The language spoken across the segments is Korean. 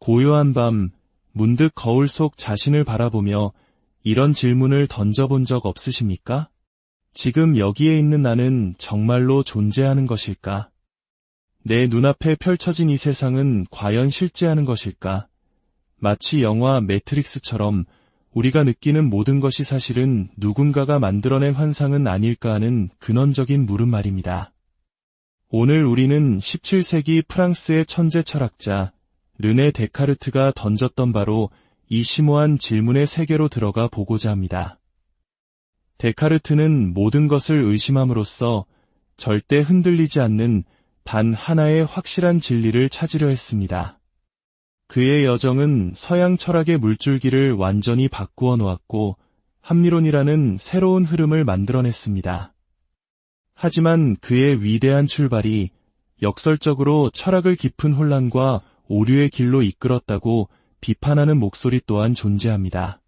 고요한 밤, 문득 거울 속 자신을 바라보며 이런 질문을 던져본 적 없으십니까? 지금 여기에 있는 나는 정말로 존재하는 것일까? 내 눈앞에 펼쳐진 이 세상은 과연 실제하는 것일까? 마치 영화 매트릭스처럼 우리가 느끼는 모든 것이 사실은 누군가가 만들어낸 환상은 아닐까 하는 근원적인 물음 말입니다. 오늘 우리는 17세기 프랑스의 천재 철학자 르네 데카르트가 던졌던 바로 이 심오한 질문의 세계로 들어가 보고자 합니다. 데카르트는 모든 것을 의심함으로써 절대 흔들리지 않는 단 하나의 확실한 진리를 찾으려 했습니다. 그의 여정은 서양 철학의 물줄기를 완전히 바꾸어 놓았고 합리론이라는 새로운 흐름을 만들어냈습니다. 하지만 그의 위대한 출발이 역설적으로 철학을 깊은 혼란과 오류의 길로 이끌었다고 비판하는 목소리 또한 존재합니다.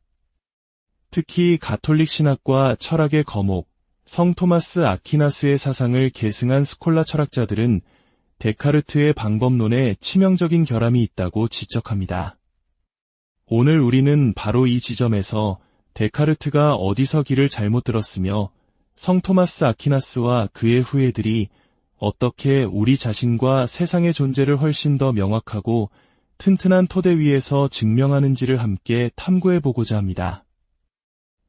특히 가톨릭 신학과 철학의 거목, 성 토마스 아퀴나스의 사상을 계승한 스콜라 철학자들은 데카르트의 방법론에 치명적인 결함이 있다고 지적합니다. 오늘 우리는 바로 이 지점에서 데카르트가 어디서 길을 잘못 들었으며 성 토마스 아퀴나스와 그의 후예들이 어떻게 우리 자신과 세상의 존재를 훨씬 더 명확하고 튼튼한 토대 위에서 증명하는지를 함께 탐구해보고자 합니다.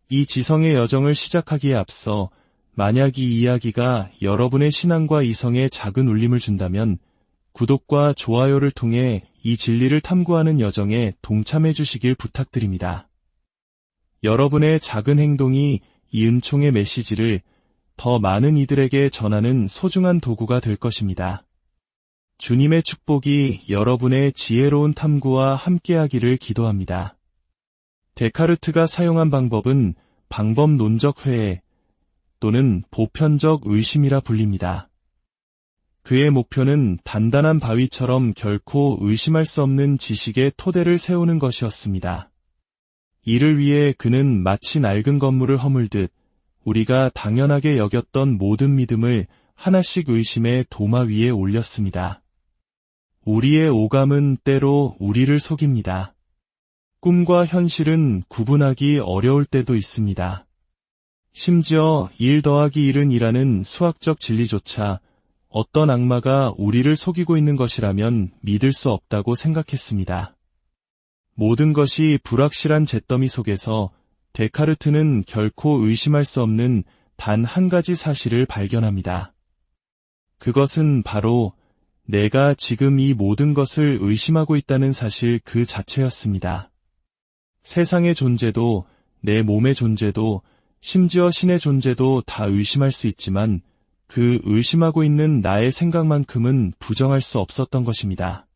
이 지성의 여정을 시작하기에 앞서 만약 이 이야기가 여러분의 신앙과 이성에 작은 울림을 준다면 구독과 좋아요를 통해 이 진리를 탐구하는 여정에 동참해 주시길 부탁드립니다. 여러분의 작은 행동이 이 은총의 메시지를 더 많은 이들에게 전하는 소중한 도구가 될 것입니다. 주님의 축복이 여러분의 지혜로운 탐구와 함께하기를 기도합니다. 데카르트가 사용한 방법은 방법론적 회해 또는 보편적 의심이라 불립니다. 그의 목표는 단단한 바위처럼 결코 의심할 수 없는 지식의 토대를 세우는 것이었습니다. 이를 위해 그는 마치 낡은 건물을 허물듯 우리가 당연하게 여겼던 모든 믿음을 하나씩 의심의 도마 위에 올렸습니다. 우리의 오감은 때로 우리를 속입니다. 꿈과 현실은 구분하기 어려울 때도 있습니다. 심지어 1 더하기 1은 2라는 수학적 진리조차 어떤 악마가 우리를 속이고 있는 것이라면 믿을 수 없다고 생각했습니다. 모든 것이 불확실한 잿더미 속에서 데카르트는 결코 의심할 수 없는 단 한 가지 사실을 발견합니다. 그것은 바로 내가 지금 이 모든 것을 의심하고 있다는 사실 그 자체였습니다. 세상의 존재도 내 몸의 존재도 심지어 신의 존재도 다 의심할 수 있지만 그 의심하고 있는 나의 생각만큼은 부정할 수 없었던 것입니다.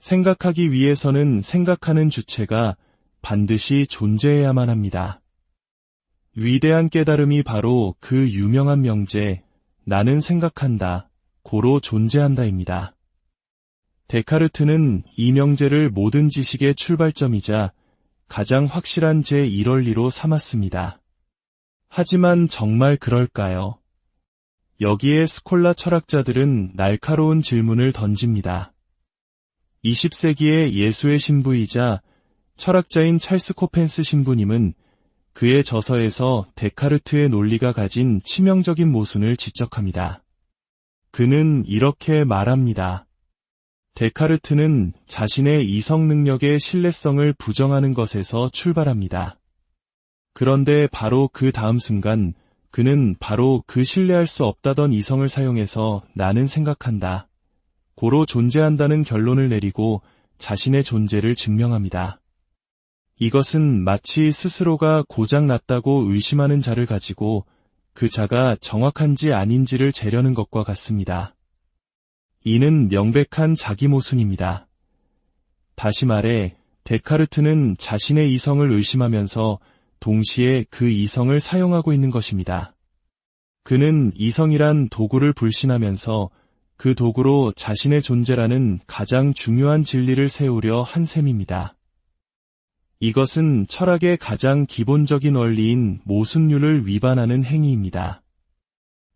생각하기 위해서는 생각하는 주체가 반드시 존재해야만 합니다. 위대한 깨달음이 바로 그 유명한 명제 나는 생각한다, 고로 존재한다입니다. 데카르트는 이 명제를 모든 지식의 출발점이자 가장 확실한 제1원리로 삼았습니다. 하지만 정말 그럴까요? 여기에 스콜라 철학자들은 날카로운 질문을 던집니다. 20세기의 예수의 신부이자 철학자인 찰스 코펜스 신부님은 그의 저서에서 데카르트의 논리가 가진 치명적인 모순을 지적합니다. 그는 이렇게 말합니다. 데카르트는 자신의 이성 능력의 신뢰성을 부정하는 것에서 출발합니다. 그런데 바로 그 다음 순간 그는 바로 그 신뢰할 수 없다던 이성을 사용해서 나는 생각한다, 고로 존재한다는 결론을 내리고 자신의 존재를 증명합니다. 이것은 마치 스스로가 고장났다고 의심하는 자를 가지고 그 자가 정확한지 아닌지를 재려는 것과 같습니다. 이는 명백한 자기 모순입니다. 다시 말해 데카르트는 자신의 이성을 의심하면서 동시에 그 이성을 사용하고 있는 것입니다. 그는 이성이란 도구를 불신하면서 그 도구로 자신의 존재라는 가장 중요한 진리를 세우려 한 셈입니다. 이것은 철학의 가장 기본적인 원리인 모순율을 위반하는 행위입니다.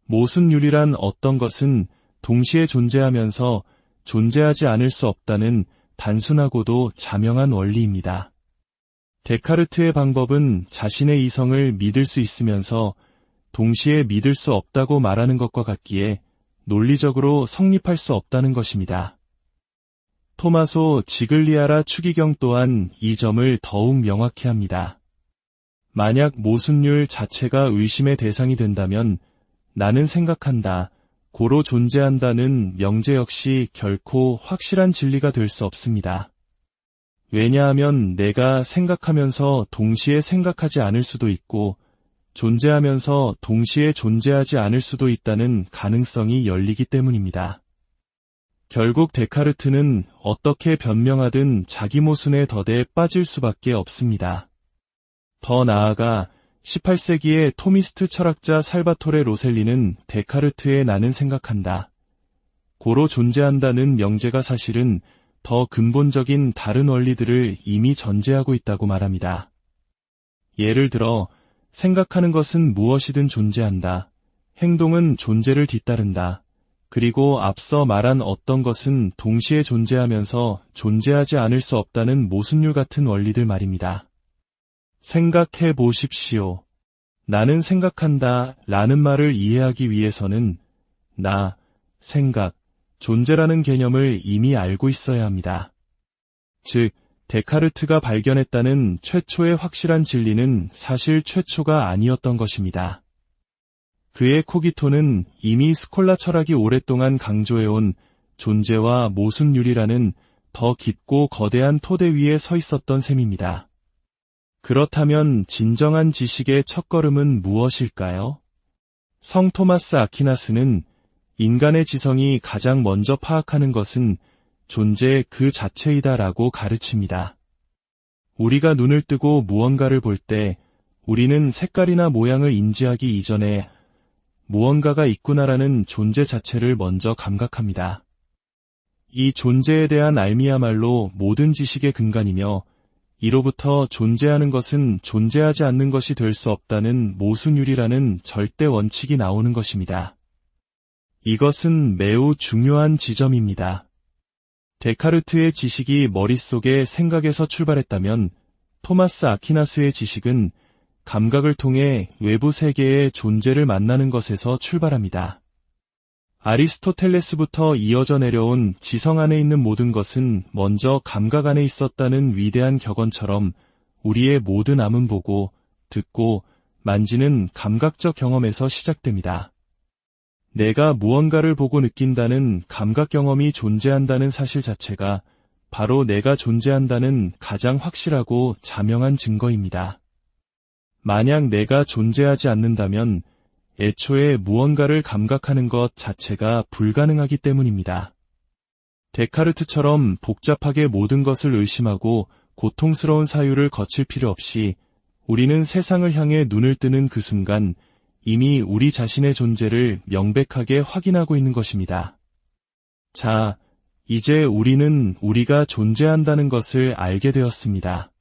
모순율이란 어떤 것은 동시에 존재하면서 존재하지 않을 수 없다는 단순하고도 자명한 원리입니다. 데카르트의 방법은 자신의 이성을 믿을 수 있으면서 동시에 믿을 수 없다고 말하는 것과 같기에 논리적으로 성립할 수 없다는 것입니다. 토마소 지글리아라 추기경 또한 이 점을 더욱 명확히 합니다. 만약 모순율 자체가 의심의 대상이 된다면 나는 생각한다, 고로 존재한다는 명제 역시 결코 확실한 진리가 될 수 없습니다. 왜냐하면 내가 생각하면서 동시에 생각하지 않을 수도 있고 존재하면서 동시에 존재하지 않을 수도 있다는 가능성이 열리기 때문입니다. 결국 데카르트는 어떻게 변명하든 자기 모순의 덫에 빠질 수밖에 없습니다. 더 나아가 18세기의 토미스트 철학자 살바토레 로셀리는 데카르트의 나는 생각한다, 고로 존재한다는 명제가 사실은 더 근본적인 다른 원리들을 이미 전제하고 있다고 말합니다. 예를 들어 생각하는 것은 무엇이든 존재한다, 행동은 존재를 뒤따른다, 그리고 앞서 말한 어떤 것은 동시에 존재하면서 존재하지 않을 수 없다는 모순율 같은 원리들 말입니다. 생각해 보십시오. 나는 생각한다 라는 말을 이해하기 위해서는 나, 생각, 존재라는 개념을 이미 알고 있어야 합니다. 즉, 데카르트가 발견했다는 최초의 확실한 진리는 사실 최초가 아니었던 것입니다. 그의 코기토는 이미 스콜라 철학이 오랫동안 강조해온 존재와 모순율이라는 더 깊고 거대한 토대 위에 서 있었던 셈입니다. 그렇다면 진정한 지식의 첫걸음은 무엇일까요? 성 토마스 아퀴나스는 인간의 지성이 가장 먼저 파악하는 것은 존재 그 자체이다라고 가르칩니다. 우리가 눈을 뜨고 무언가를 볼 때 우리는 색깔이나 모양을 인지하기 이전에 무언가가 있구나라는 존재 자체를 먼저 감각합니다. 이 존재에 대한 알미야말로 모든 지식의 근간이며 이로부터 존재하는 것은 존재하지 않는 것이 될 수 없다는 모순율이라는 절대 원칙이 나오는 것입니다. 이것은 매우 중요한 지점입니다. 데카르트의 지식이 머릿속의 생각에서 출발했다면 토마스 아퀴나스의 지식은 감각을 통해 외부 세계의 존재를 만나는 것에서 출발합니다. 아리스토텔레스부터 이어져 내려온 지성 안에 있는 모든 것은 먼저 감각 안에 있었다는 위대한 격언처럼 우리의 모든 암은 보고, 듣고, 만지는 감각적 경험에서 시작됩니다. 내가 무언가를 보고 느낀다는 감각 경험이 존재한다는 사실 자체가 바로 내가 존재한다는 가장 확실하고 자명한 증거입니다. 만약 내가 존재하지 않는다면 애초에 무언가를 감각하는 것 자체가 불가능하기 때문입니다. 데카르트처럼 복잡하게 모든 것을 의심하고 고통스러운 사유를 거칠 필요 없이 우리는 세상을 향해 눈을 뜨는 그 순간 이미 우리 자신의 존재를 명백하게 확인하고 있는 것입니다. 자, 이제 우리는 우리가 존재한다는 것을 알게 되었습니다.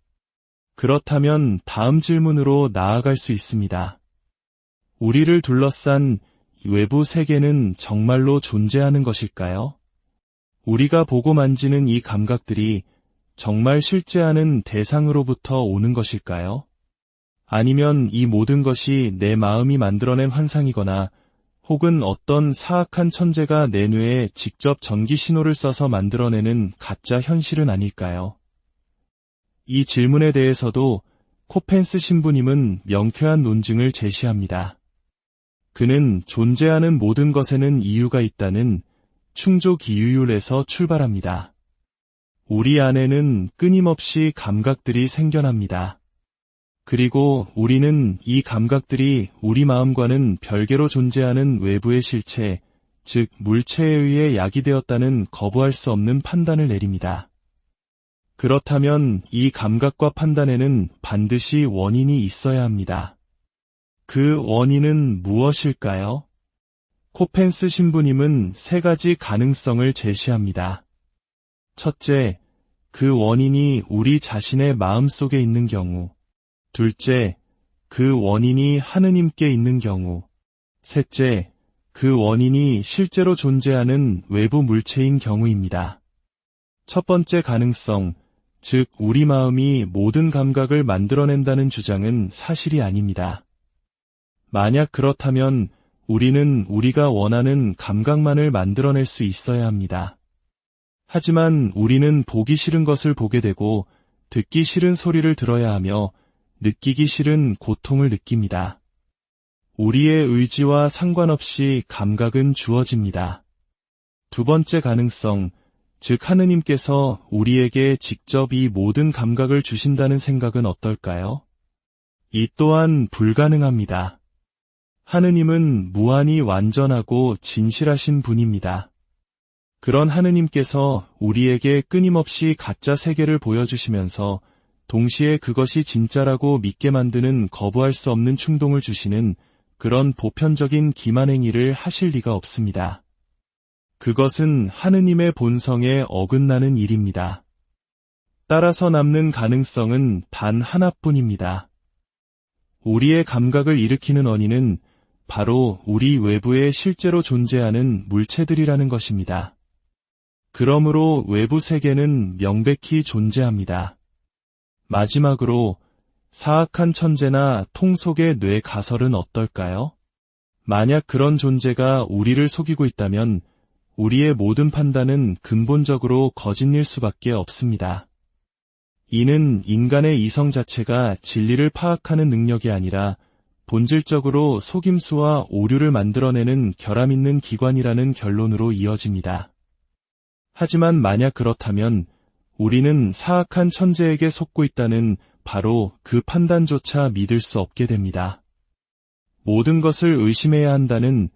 그렇다면 다음 질문으로 나아갈 수 있습니다. 우리를 둘러싼 외부 세계는 정말로 존재하는 것일까요? 우리가 보고 만지는 이 감각들이 정말 실제하는 대상으로부터 오는 것일까요? 아니면 이 모든 것이 내 마음이 만들어낸 환상이거나 혹은 어떤 사악한 천재가 내 뇌에 직접 전기 신호를 써서 만들어내는 가짜 현실은 아닐까요? 이 질문에 대해서도 코펜스 신부님은 명쾌한 논증을 제시합니다. 그는 존재하는 모든 것에는 이유가 있다는 충족이유율에서 출발합니다. 우리 안에는 끊임없이 감각들이 생겨납니다. 그리고 우리는 이 감각들이 우리 마음과는 별개로 존재하는 외부의 실체, 즉 물체에 의해 야기되었다는 거부할 수 없는 판단을 내립니다. 그렇다면 이 감각과 판단에는 반드시 원인이 있어야 합니다. 그 원인은 무엇일까요? 코펜스 신부님은 세 가지 가능성을 제시합니다. 첫째, 그 원인이 우리 자신의 마음속에 있는 경우. 둘째, 그 원인이 하느님께 있는 경우. 셋째, 그 원인이 실제로 존재하는 외부 물체인 경우입니다. 첫 번째 가능성, 즉 우리 마음이 모든 감각을 만들어낸다는 주장은 사실이 아닙니다. 만약 그렇다면 우리는 우리가 원하는 감각만을 만들어낼 수 있어야 합니다. 하지만 우리는 보기 싫은 것을 보게 되고 듣기 싫은 소리를 들어야 하며 느끼기 싫은 고통을 느낍니다. 우리의 의지와 상관없이 감각은 주어집니다. 두 번째 가능성, 즉 하느님께서 우리에게 직접 이 모든 감각을 주신다는 생각은 어떨까요? 이 또한 불가능합니다. 하느님은 무한히 완전하고 진실하신 분입니다. 그런 하느님께서 우리에게 끊임없이 가짜 세계를 보여주시면서 동시에 그것이 진짜라고 믿게 만드는 거부할 수 없는 충동을 주시는 그런 보편적인 기만행위를 하실 리가 없습니다. 그것은 하느님의 본성에 어긋나는 일입니다. 따라서 남는 가능성은 단 하나뿐입니다. 우리의 감각을 일으키는 원인은 바로 우리 외부에 실제로 존재하는 물체들이라는 것입니다. 그러므로 외부 세계는 명백히 존재합니다. 마지막으로 사악한 천재나 통 속의 뇌 가설은 어떨까요? 만약 그런 존재가 우리를 속이고 있다면 우리의 모든 판단은 근본적으로 거짓일 수밖에 없습니다. 이는 인간의 이성 자체가 진리를 파악하는 능력이 아니라 본질적으로 속임수와 오류를 만들어내는 결함 있는 기관이라는 결론으로 이어집니다. 하지만 만약 그렇다면 우리는 사악한 천재에게 속고 있다는 바로 그 판단조차 믿을 수 없게 됩니다. 모든 것을 의심해야 한다는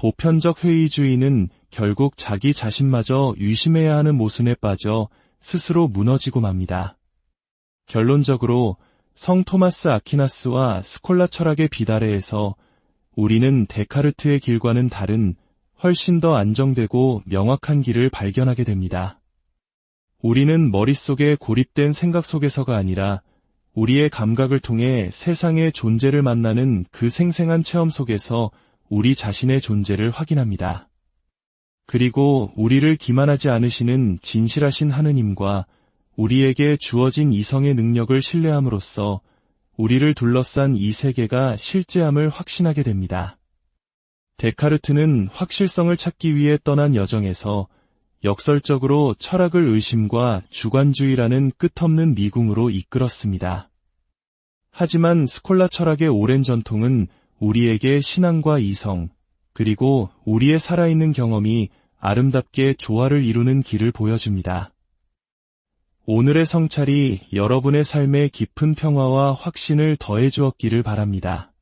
보편적 회의주의는 결국 자기 자신마저 의심해야 하는 모순에 빠져 스스로 무너지고 맙니다. 결론적으로 성 토마스 아퀴나스와 스콜라 철학의 비달에에서 우리는 데카르트의 길과는 다른 훨씬 더 안정되고 명확한 길을 발견하게 됩니다. 우리는 머릿속에 고립된 생각 속에서가 아니라 우리의 감각을 통해 세상의 존재를 만나는 그 생생한 체험 속에서 우리 자신의 존재를 확인합니다. 그리고 우리를 기만하지 않으시는 진실하신 하느님과 우리에게 주어진 이성의 능력을 신뢰함으로써 우리를 둘러싼 이 세계가 실제함을 확신하게 됩니다. 데카르트는 확실성을 찾기 위해 떠난 여정에서 역설적으로 철학을 의심과 주관주의라는 끝없는 미궁으로 이끌었습니다. 하지만 스콜라 철학의 오랜 전통은 우리에게 신앙과 이성, 그리고 우리의 살아있는 경험이 아름답게 조화를 이루는 길을 보여줍니다. 오늘의 성찰이 여러분의 삶에 깊은 평화와 확신을 더해 주었기를 바랍니다.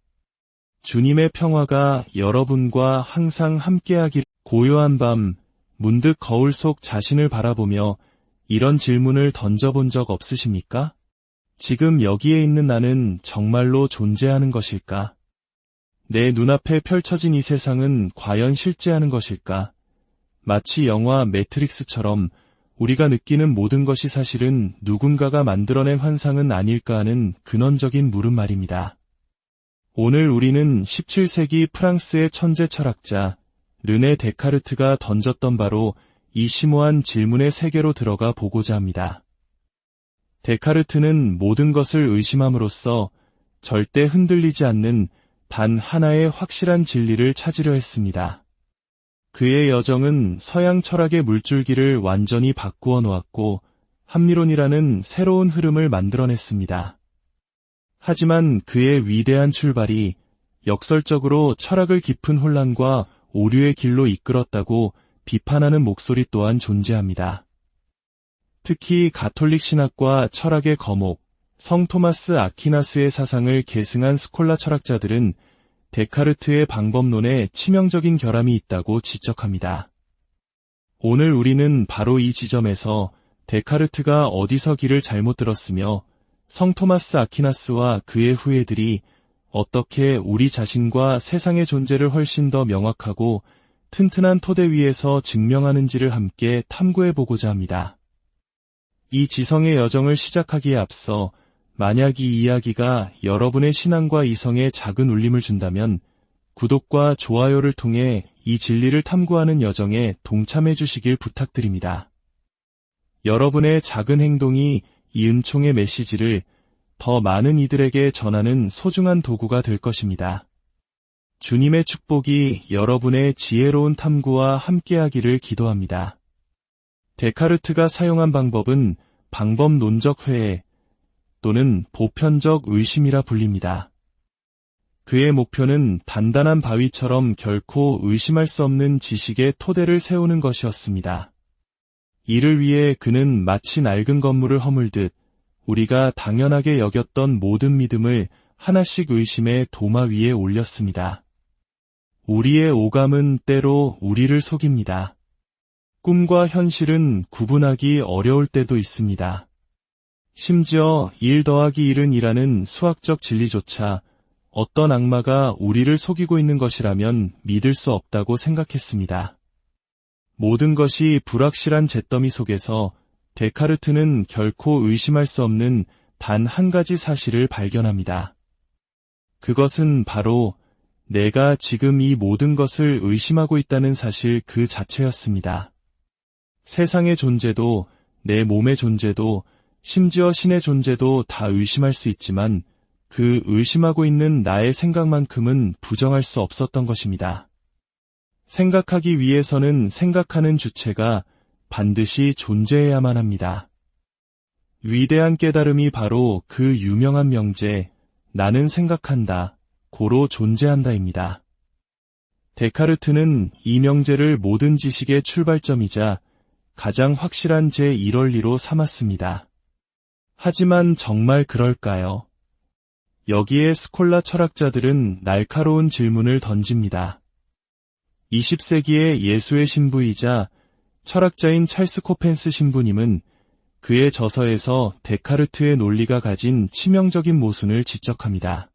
주님의 평화가 여러분과 항상 함께하기를. 고요한 밤, 문득 거울 속 자신을 바라보며 이런 질문을 던져본 적 없으십니까? 지금 여기에 있는 나는 정말로 존재하는 것일까? 내 눈앞에 펼쳐진 이 세상은 과연 실제하는 것일까? 마치 영화 매트릭스처럼 우리가 느끼는 모든 것이 사실은 누군가가 만들어낸 환상은 아닐까 하는 근원적인 물음말입니다. 오늘 우리는 17세기 프랑스의 천재 철학자 르네 데카르트가 던졌던 바로 이 심오한 질문의 세계로 들어가 보고자 합니다. 데카르트는 모든 것을 의심함으로써 절대 흔들리지 않는 단 하나의 확실한 진리를 찾으려 했습니다. 그의 여정은 서양 철학의 물줄기를 완전히 바꾸어 놓았고 합리론이라는 새로운 흐름을 만들어냈습니다. 하지만 그의 위대한 출발이 역설적으로 철학을 깊은 혼란과 오류의 길로 이끌었다고 비판하는 목소리 또한 존재합니다. 특히 가톨릭 신학과 철학의 거목, 성 토마스 아퀴나스의 사상을 계승한 스콜라 철학자들은 데카르트의 방법론에 치명적인 결함이 있다고 지적합니다. 오늘 우리는 바로 이 지점에서 데카르트가 어디서 길을 잘못 들었으며 성 토마스 아퀴나스와 그의 후예들이 어떻게 우리 자신과 세상의 존재를 훨씬 더 명확하고 튼튼한 토대 위에서 증명하는지를 함께 탐구해보고자 합니다. 이 지성의 여정을 시작하기에 앞서 만약 이 이야기가 여러분의 신앙과 이성에 작은 울림을 준다면 구독과 좋아요를 통해 이 진리를 탐구하는 여정에 동참해 주시길 부탁드립니다. 여러분의 작은 행동이 이 은총의 메시지를 더 많은 이들에게 전하는 소중한 도구가 될 것입니다. 주님의 축복이 여러분의 지혜로운 탐구와 함께하기를 기도합니다. 데카르트가 사용한 방법은 방법론적 회해 또는 보편적 의심이라 불립니다. 그의 목표는 단단한 바위처럼 결코 의심할 수 없는 지식의 토대를 세우는 것이었습니다. 이를 위해 그는 마치 낡은 건물을 허물듯 우리가 당연하게 여겼던 모든 믿음을 하나씩 의심의 도마 위에 올렸습니다. 우리의 오감은 때로 우리를 속입니다. 꿈과 현실은 구분하기 어려울 때도 있습니다. 심지어 1 더하기 1은 2라는 수학적 진리조차 어떤 악마가 우리를 속이고 있는 것이라면 믿을 수 없다고 생각했습니다. 모든 것이 불확실한 잿더미 속에서 데카르트는 결코 의심할 수 없는 단 한 가지 사실을 발견합니다. 그것은 바로 내가 지금 이 모든 것을 의심하고 있다는 사실 그 자체였습니다. 세상의 존재도, 내 몸의 존재도, 심지어 신의 존재도 다 의심할 수 있지만 그 의심하고 있는 나의 생각만큼은 부정할 수 없었던 것입니다. 생각하기 위해서는 생각하는 주체가 반드시 존재해야만 합니다. 위대한 깨달음이 바로 그 유명한 명제, 나는 생각한다, 고로 존재한다입니다. 데카르트는 이 명제를 모든 지식의 출발점이자 가장 확실한 제1원리로 삼았습니다. 하지만 정말 그럴까요? 여기에 스콜라 철학자들은 날카로운 질문을 던집니다. 20세기의 예수의 신부이자 철학자인 찰스 코펜스 신부님은 그의 저서에서 데카르트의 논리가 가진 치명적인 모순을 지적합니다.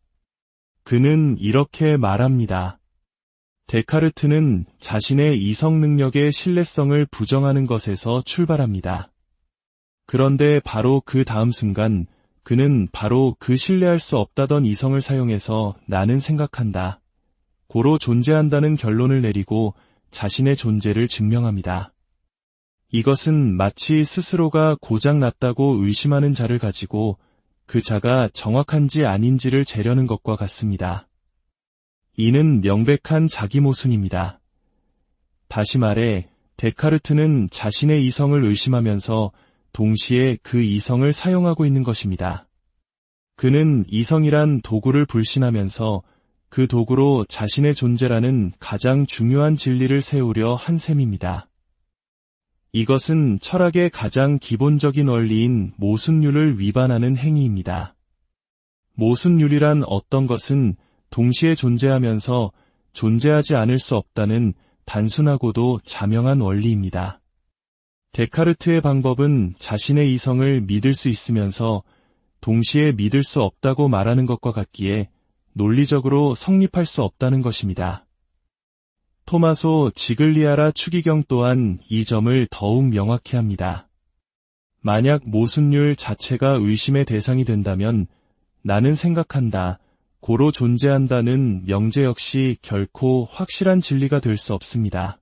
그는 이렇게 말합니다. 데카르트는 자신의 이성 능력의 신뢰성을 부정하는 것에서 출발합니다. 그런데 바로 그 다음 순간 그는 바로 그 신뢰할 수 없다던 이성을 사용해서 나는 생각한다, 고로 존재한다는 결론을 내리고 자신의 존재를 증명합니다. 이것은 마치 스스로가 고장났다고 의심하는 자를 가지고 그 자가 정확한지 아닌지를 재려는 것과 같습니다. 이는 명백한 자기 모순입니다. 다시 말해, 데카르트는 자신의 이성을 의심하면서 동시에 그 이성을 사용하고 있는 것입니다. 그는 이성이란 도구를 불신하면서 그 도구로 자신의 존재라는 가장 중요한 진리를 세우려 한 셈입니다. 이것은 철학의 가장 기본적인 원리인 모순율을 위반하는 행위입니다. 모순율이란 어떤 것은 동시에 존재하면서 존재하지 않을 수 없다는 단순하고도 자명한 원리입니다. 데카르트의 방법은 자신의 이성을 믿을 수 있으면서 동시에 믿을 수 없다고 말하는 것과 같기에 논리적으로 성립할 수 없다는 것입니다. 토마소 지글리아라 추기경 또한 이 점을 더욱 명확히 합니다. 만약 모순율 자체가 의심의 대상이 된다면 나는 생각한다, 고로 존재한다는 명제 역시 결코 확실한 진리가 될 수 없습니다.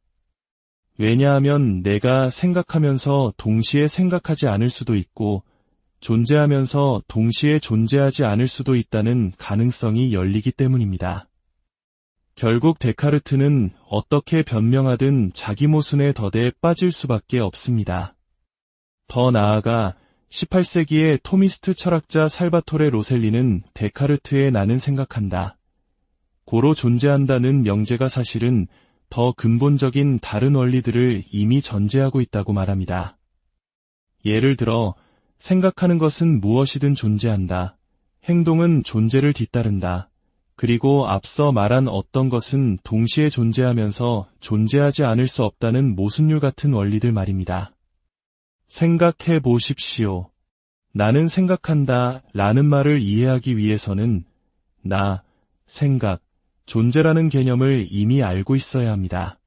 왜냐하면 내가 생각하면서 동시에 생각하지 않을 수도 있고 존재하면서 동시에 존재하지 않을 수도 있다는 가능성이 열리기 때문입니다. 결국 데카르트는 어떻게 변명하든 자기 모순의 덫에 빠질 수밖에 없습니다. 더 나아가 18세기의 토미스트 철학자 살바토레 로셀리는 데카르트의 나는 생각한다, 고로 존재한다는 명제가 사실은 더 근본적인 다른 원리들을 이미 전제하고 있다고 말합니다. 예를 들어 생각하는 것은 무엇이든 존재한다, 행동은 존재를 뒤따른다, 그리고 앞서 말한 어떤 것은 동시에 존재하면서 존재하지 않을 수 없다는 모순율 같은 원리들 말입니다. 생각해 보십시오. 나는 생각한다 라는 말을 이해하기 위해서는 나, 생각, 존재라는 개념을 이미 알고 있어야 합니다.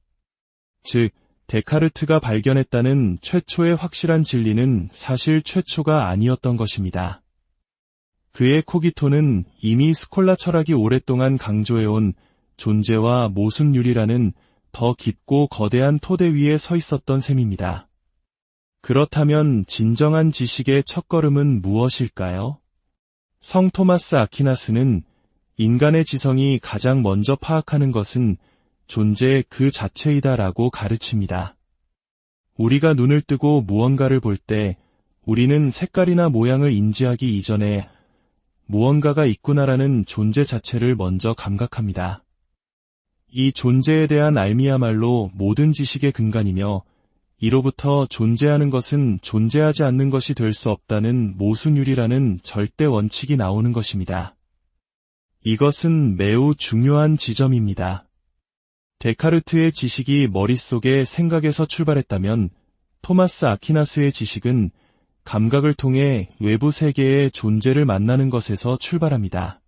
즉, 데카르트가 발견했다는 최초의 확실한 진리는 사실 최초가 아니었던 것입니다. 그의 코기토는 이미 스콜라 철학이 오랫동안 강조해온 존재와 모순율이라는 더 깊고 거대한 토대 위에 서 있었던 셈입니다. 그렇다면 진정한 지식의 첫걸음은 무엇일까요? 성 토마스 아퀴나스는 인간의 지성이 가장 먼저 파악하는 것은 존재 그 자체이다라고 가르칩니다. 우리가 눈을 뜨고 무언가를 볼 때 우리는 색깔이나 모양을 인지하기 이전에 무언가가 있구나라는 존재 자체를 먼저 감각합니다. 이 존재에 대한 알미야말로 모든 지식의 근간이며 이로부터 존재하는 것은 존재하지 않는 것이 될 수 없다는 모순율이라는 절대 원칙이 나오는 것입니다. 이것은 매우 중요한 지점입니다. 데카르트의 지식이 머릿속의 생각에서 출발했다면 토마스 아퀴나스의 지식은 감각을 통해 외부 세계의 존재를 만나는 것에서 출발합니다.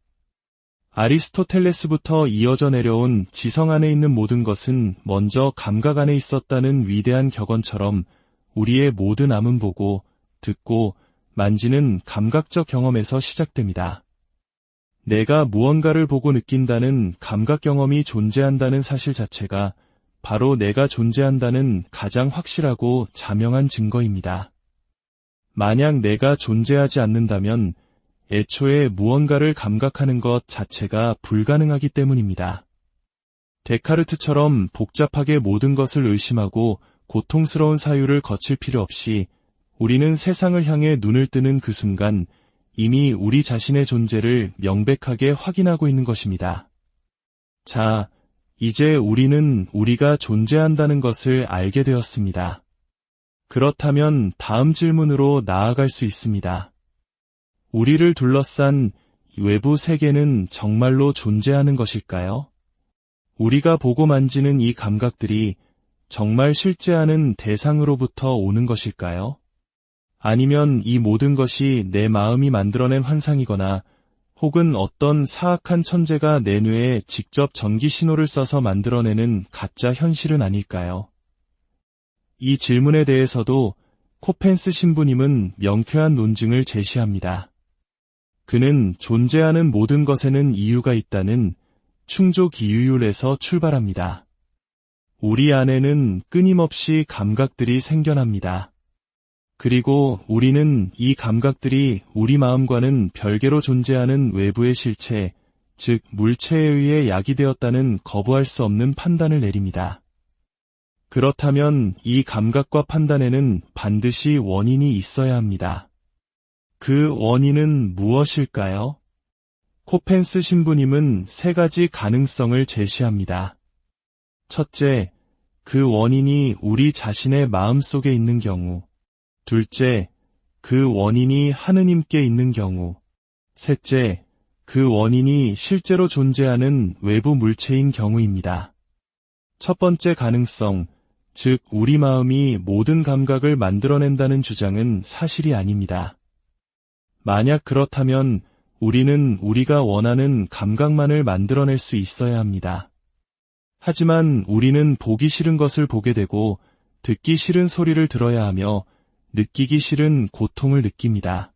아리스토텔레스부터 이어져 내려온 지성 안에 있는 모든 것은 먼저 감각 안에 있었다는 위대한 격언처럼 우리의 모든 암은 보고, 듣고, 만지는 감각적 경험에서 시작됩니다. 내가 무언가를 보고 느낀다는 감각 경험이 존재한다는 사실 자체가 바로 내가 존재한다는 가장 확실하고 자명한 증거입니다. 만약 내가 존재하지 않는다면 애초에 무언가를 감각하는 것 자체가 불가능하기 때문입니다. 데카르트처럼 복잡하게 모든 것을 의심하고 고통스러운 사유를 거칠 필요 없이 우리는 세상을 향해 눈을 뜨는 그 순간 이미 우리 자신의 존재를 명백하게 확인하고 있는 것입니다. 자, 이제 우리는 우리가 존재한다는 것을 알게 되었습니다. 그렇다면 다음 질문으로 나아갈 수 있습니다. 우리를 둘러싼 외부 세계는 정말로 존재하는 것일까요? 우리가 보고 만지는 이 감각들이 정말 실제하는 대상으로부터 오는 것일까요? 아니면 이 모든 것이 내 마음이 만들어낸 환상이거나 혹은 어떤 사악한 천재가 내 뇌에 직접 전기 신호를 써서 만들어내는 가짜 현실은 아닐까요? 이 질문에 대해서도 코펜스 신부님은 명쾌한 논증을 제시합니다. 그는 존재하는 모든 것에는 이유가 있다는 충족이유율에서 출발합니다. 우리 안에는 끊임없이 감각들이 생겨납니다. 그리고 우리는 이 감각들이 우리 마음과는 별개로 존재하는 외부의 실체, 즉 물체에 의해 야기되었다는 거부할 수 없는 판단을 내립니다. 그렇다면 이 감각과 판단에는 반드시 원인이 있어야 합니다. 그 원인은 무엇일까요? 코펜스 신부님은 세 가지 가능성을 제시합니다. 첫째, 그 원인이 우리 자신의 마음 속에 있는 경우. 둘째, 그 원인이 하느님께 있는 경우. 셋째, 그 원인이 실제로 존재하는 외부 물체인 경우입니다. 첫 번째 가능성, 즉 우리 마음이 모든 감각을 만들어낸다는 주장은 사실이 아닙니다. 만약 그렇다면 우리는 우리가 원하는 감각만을 만들어낼 수 있어야 합니다. 하지만 우리는 보기 싫은 것을 보게 되고 듣기 싫은 소리를 들어야 하며 느끼기 싫은 고통을 느낍니다.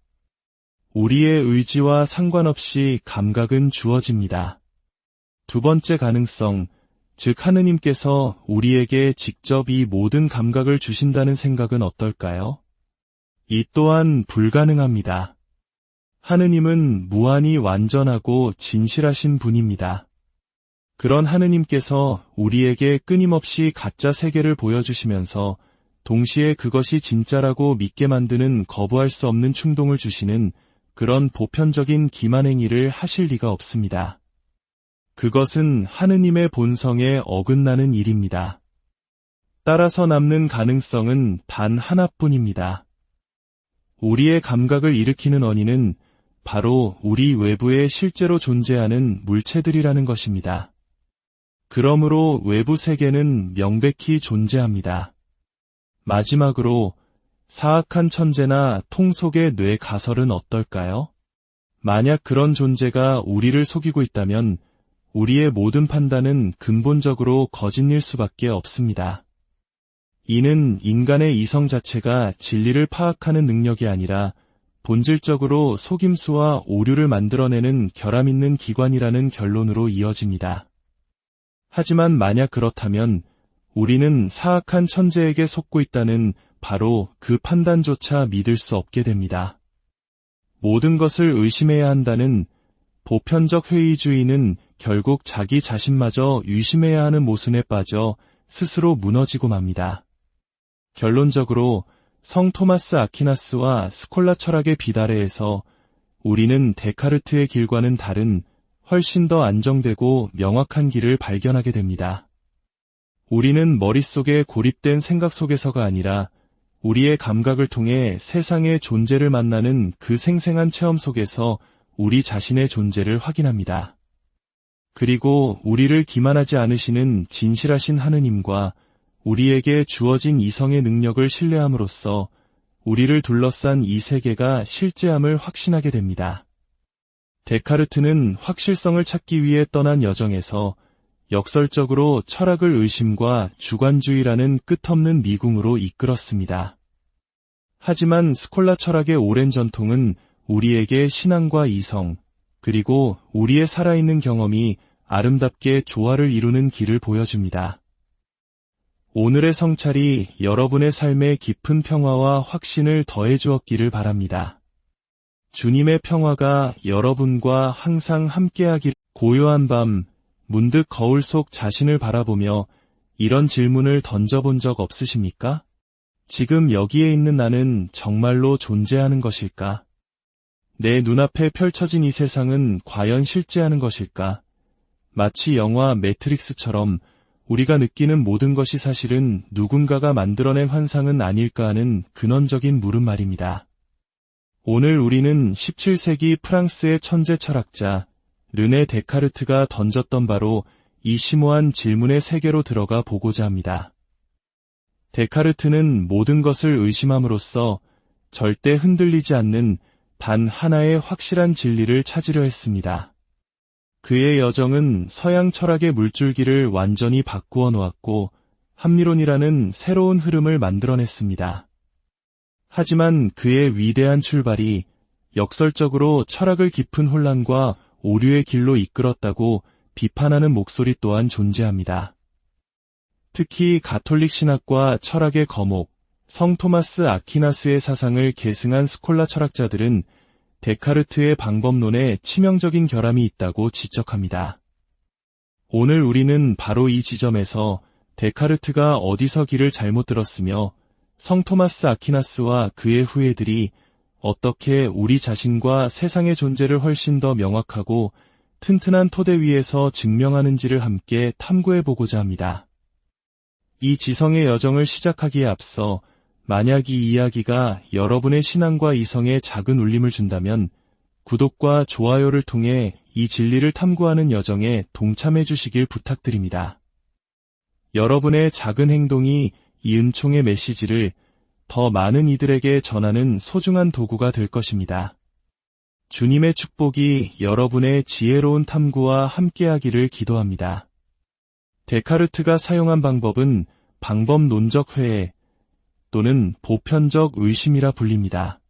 우리의 의지와 상관없이 감각은 주어집니다. 두 번째 가능성, 즉 하느님께서 우리에게 직접 이 모든 감각을 주신다는 생각은 어떨까요? 이 또한 불가능합니다. 하느님은 무한히 완전하고 진실하신 분입니다. 그런 하느님께서 우리에게 끊임없이 가짜 세계를 보여주시면서 동시에 그것이 진짜라고 믿게 만드는 거부할 수 없는 충동을 주시는 그런 보편적인 기만행위를 하실 리가 없습니다. 그것은 하느님의 본성에 어긋나는 일입니다. 따라서 남는 가능성은 단 하나뿐입니다. 우리의 감각을 일으키는 원인은 바로 우리 외부에 실제로 존재하는 물체들이라는 것입니다. 그러므로 외부 세계는 명백히 존재합니다. 마지막으로 사악한 천재나 통속의 뇌 가설은 어떨까요? 만약 그런 존재가 우리를 속이고 있다면 우리의 모든 판단은 근본적으로 거짓일 수밖에 없습니다. 이는 인간의 이성 자체가 진리를 파악하는 능력이 아니라 본질적으로 속임수와 오류를 만들어내는 결함 있는 기관이라는 결론으로 이어집니다. 하지만 만약 그렇다면 우리는 사악한 천재에게 속고 있다는 바로 그 판단조차 믿을 수 없게 됩니다. 모든 것을 의심해야 한다는 보편적 회의주의는 결국 자기 자신마저 의심해야 하는 모순에 빠져 스스로 무너지고 맙니다. 결론적으로 성 토마스 아퀴나스와 스콜라 철학의 비달에에서 우리는 데카르트의 길과는 다른 훨씬 더 안정되고 명확한 길을 발견하게 됩니다. 우리는 머릿속에 고립된 생각 속에서가 아니라 우리의 감각을 통해 세상의 존재를 만나는 그 생생한 체험 속에서 우리 자신의 존재를 확인합니다. 그리고 우리를 기만하지 않으시는 진실하신 하느님과 우리에게 주어진 이성의 능력을 신뢰함으로써 우리를 둘러싼 이 세계가 실제함을 확신하게 됩니다. 데카르트는 확실성을 찾기 위해 떠난 여정에서 역설적으로 철학을 의심과 주관주의라는 끝없는 미궁으로 이끌었습니다. 하지만 스콜라 철학의 오랜 전통은 우리에게 신앙과 이성, 그리고 우리의 살아있는 경험이 아름답게 조화를 이루는 길을 보여줍니다. 오늘의 성찰이 여러분의 삶에 깊은 평화와 확신을 더해주었기를 바랍니다. 주님의 평화가 여러분과 항상 함께하길. 고요한 밤, 문득 거울 속 자신을 바라보며 이런 질문을 던져본 적 없으십니까? 지금 여기에 있는 나는 정말로 존재하는 것일까? 내 눈앞에 펼쳐진 이 세상은 과연 실제하는 것일까? 마치 영화 매트릭스처럼 우리가 느끼는 모든 것이 사실은 누군가가 만들어낸 환상은 아닐까 하는 근원적인 물음 말입니다. 오늘 우리는 17세기 프랑스의 천재 철학자 르네 데카르트가 던졌던 바로 이 심오한 질문의 세계로 들어가 보고자 합니다. 데카르트는 모든 것을 의심함으로써 절대 흔들리지 않는 단 하나의 확실한 진리를 찾으려 했습니다. 그의 여정은 서양 철학의 물줄기를 완전히 바꾸어 놓았고 합리론이라는 새로운 흐름을 만들어냈습니다. 하지만 그의 위대한 출발이 역설적으로 철학을 깊은 혼란과 오류의 길로 이끌었다고 비판하는 목소리 또한 존재합니다. 특히 가톨릭 신학과 철학의 거목, 성 토마스 아퀴나스의 사상을 계승한 스콜라 철학자들은 데카르트의 방법론에 치명적인 결함이 있다고 지적합니다. 오늘 우리는 바로 이 지점에서 데카르트가 어디서 길을 잘못 들었으며 성 토마스 아퀴나스와 그의 후예들이 어떻게 우리 자신과 세상의 존재를 훨씬 더 명확하고 튼튼한 토대 위에서 증명하는지를 함께 탐구해보고자 합니다. 이 지성의 여정을 시작하기에 앞서 만약 이 이야기가 여러분의 신앙과 이성에 작은 울림을 준다면 구독과 좋아요를 통해 이 진리를 탐구하는 여정에 동참해 주시길 부탁드립니다. 여러분의 작은 행동이 이 은총의 메시지를 더 많은 이들에게 전하는 소중한 도구가 될 것입니다. 주님의 축복이 여러분의 지혜로운 탐구와 함께하기를 기도합니다. 데카르트가 사용한 방법은 방법론적 회해 또는 보편적 의심이라 불립니다.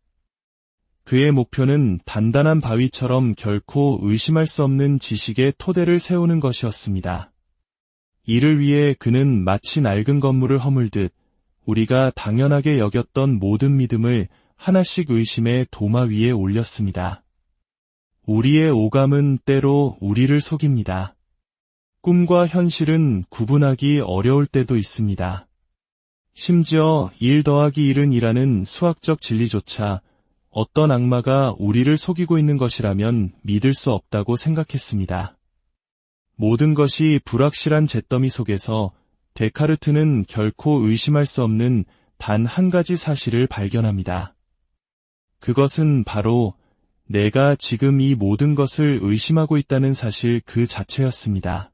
그의 목표는 단단한 바위처럼 결코 의심할 수 없는 지식의 토대를 세우는 것이었습니다. 이를 위해 그는 마치 낡은 건물을 허물듯 우리가 당연하게 여겼던 모든 믿음을 하나씩 의심의 도마 위에 올렸습니다. 우리의 오감은 때로 우리를 속입니다. 꿈과 현실은 구분하기 어려울 때도 있습니다. 심지어 1 더하기 1은 2라는 수학적 진리조차 어떤 악마가 우리를 속이고 있는 것이라면 믿을 수 없다고 생각했습니다. 모든 것이 불확실한 잿더미 속에서 데카르트는 결코 의심할 수 없는 단 한 가지 사실을 발견합니다. 그것은 바로 내가 지금 이 모든 것을 의심하고 있다는 사실 그 자체였습니다.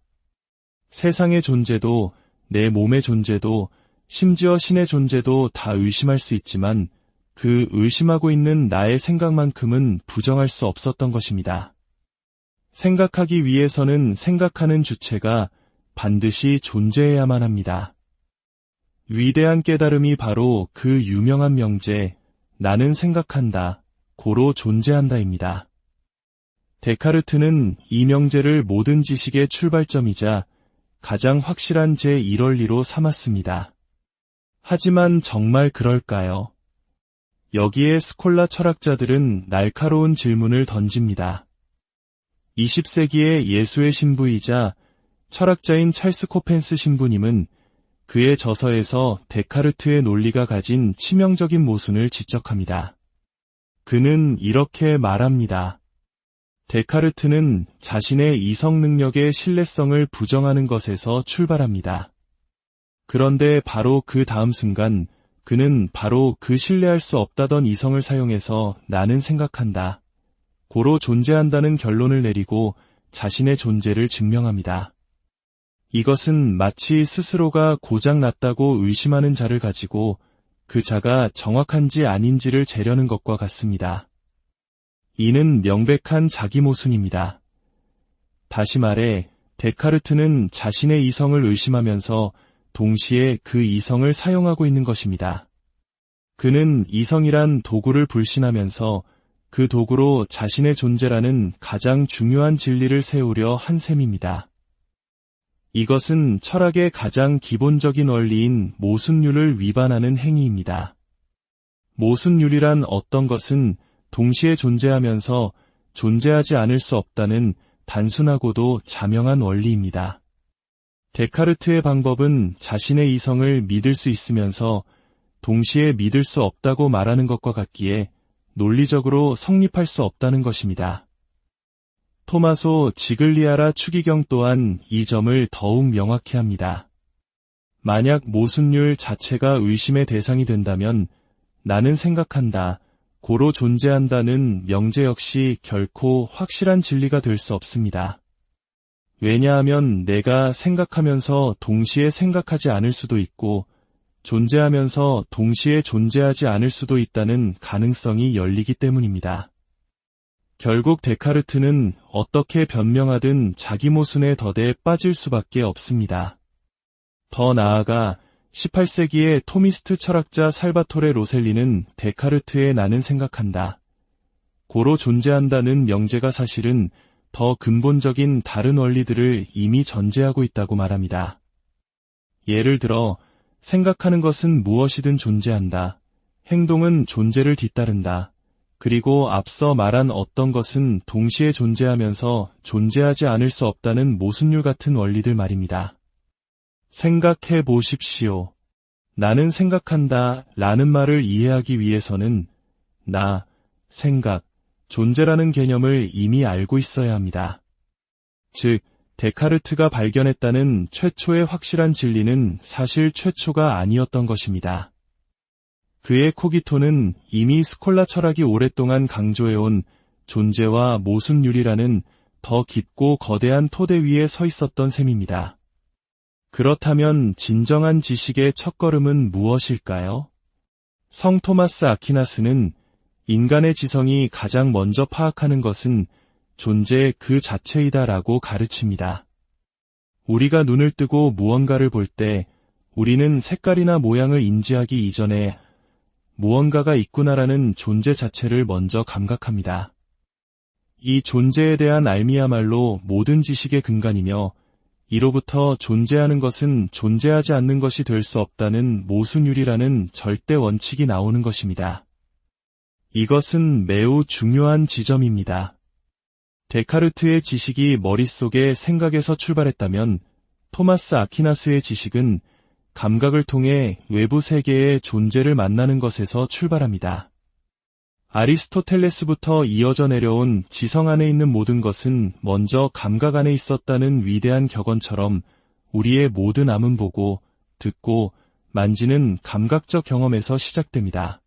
세상의 존재도 내 몸의 존재도 심지어 신의 존재도 다 의심할 수 있지만 그 의심하고 있는 나의 생각만큼은 부정할 수 없었던 것입니다. 생각하기 위해서는 생각하는 주체가 반드시 존재해야만 합니다. 위대한 깨달음이 바로 그 유명한 명제, 나는 생각한다, 고로 존재한다입니다. 데카르트는 이 명제를 모든 지식의 출발점이자 가장 확실한 제1원리로 삼았습니다. 하지만 정말 그럴까요? 여기에 스콜라 철학자들은 날카로운 질문을 던집니다. 20세기의 예수의 신부이자 철학자인 찰스 코펜스 신부님은 그의 저서에서 데카르트의 논리가 가진 치명적인 모순을 지적합니다. 그는 이렇게 말합니다. 데카르트는 자신의 이성 능력의 신뢰성을 부정하는 것에서 출발합니다. 그런데 바로 그 다음 순간 그는 바로 그 신뢰할 수 없다던 이성을 사용해서 나는 생각한다, 고로 존재한다는 결론을 내리고 자신의 존재를 증명합니다. 이것은 마치 스스로가 고장났다고 의심하는 자를 가지고 그 자가 정확한지 아닌지를 재려는 것과 같습니다. 이는 명백한 자기 모순입니다. 다시 말해 데카르트는 자신의 이성을 의심하면서 동시에 그 이성을 사용하고 있는 것입니다. 그는 이성이란 도구를 불신하면서 그 도구로 자신의 존재라는 가장 중요한 진리를 세우려 한 셈입니다. 이것은 철학의 가장 기본적인 원리인 모순율을 위반하는 행위입니다. 모순율이란 어떤 것은 동시에 존재하면서 존재하지 않을 수 없다는 단순하고도 자명한 원리입니다. 데카르트의 방법은 자신의 이성을 믿을 수 있으면서 동시에 믿을 수 없다고 말하는 것과 같기에 논리적으로 성립할 수 없다는 것입니다. 토마소 지글리아라 추기경 또한 이 점을 더욱 명확히 합니다. 만약 모순율 자체가 의심의 대상이 된다면 나는 생각한다, 고로 존재한다는 명제 역시 결코 확실한 진리가 될 수 없습니다. 왜냐하면 내가 생각하면서 동시에 생각하지 않을 수도 있고 존재하면서 동시에 존재하지 않을 수도 있다는 가능성이 열리기 때문입니다. 결국 데카르트는 어떻게 변명하든 자기 모순의 덫에 빠질 수밖에 없습니다. 더 나아가 18세기의 토미스트 철학자 살바토레 로셀리는 데카르트의 나는 생각한다, 고로 존재한다는 명제가 사실은 더 근본적인 다른 원리들을 이미 전제하고 있다고 말합니다. 예를 들어 생각하는 것은 무엇이든 존재한다, 행동은 존재를 뒤따른다, 그리고 앞서 말한 어떤 것은 동시에 존재하면서 존재하지 않을 수 없다는 모순율 같은 원리들 말입니다. 생각해 보십시오. 나는 생각한다 라는 말을 이해하기 위해서는 나, 생각, 존재라는 개념을 이미 알고 있어야 합니다. 즉, 데카르트가 발견했다는 최초의 확실한 진리는 사실 최초가 아니었던 것입니다. 그의 코기토는 이미 스콜라 철학이 오랫동안 강조해온 존재와 모순율이라는 더 깊고 거대한 토대 위에 서 있었던 셈입니다. 그렇다면 진정한 지식의 첫걸음은 무엇일까요? 성 토마스 아퀴나스는 인간의 지성이 가장 먼저 파악하는 것은 존재 그 자체이다라고 가르칩니다. 우리가 눈을 뜨고 무언가를 볼 때 우리는 색깔이나 모양을 인지하기 이전에 무언가가 있구나라는 존재 자체를 먼저 감각합니다. 이 존재에 대한 알미야말로 모든 지식의 근간이며 이로부터 존재하는 것은 존재하지 않는 것이 될 수 없다는 모순율이라는 절대 원칙이 나오는 것입니다. 이것은 매우 중요한 지점입니다. 데카르트의 지식이 머릿속의 생각에서 출발했다면 토마스 아퀴나스의 지식은 감각을 통해 외부 세계의 존재를 만나는 것에서 출발합니다. 아리스토텔레스부터 이어져 내려온 지성 안에 있는 모든 것은 먼저 감각 안에 있었다는 위대한 격언처럼 우리의 모든 암은 보고, 듣고, 만지는 감각적 경험에서 시작됩니다.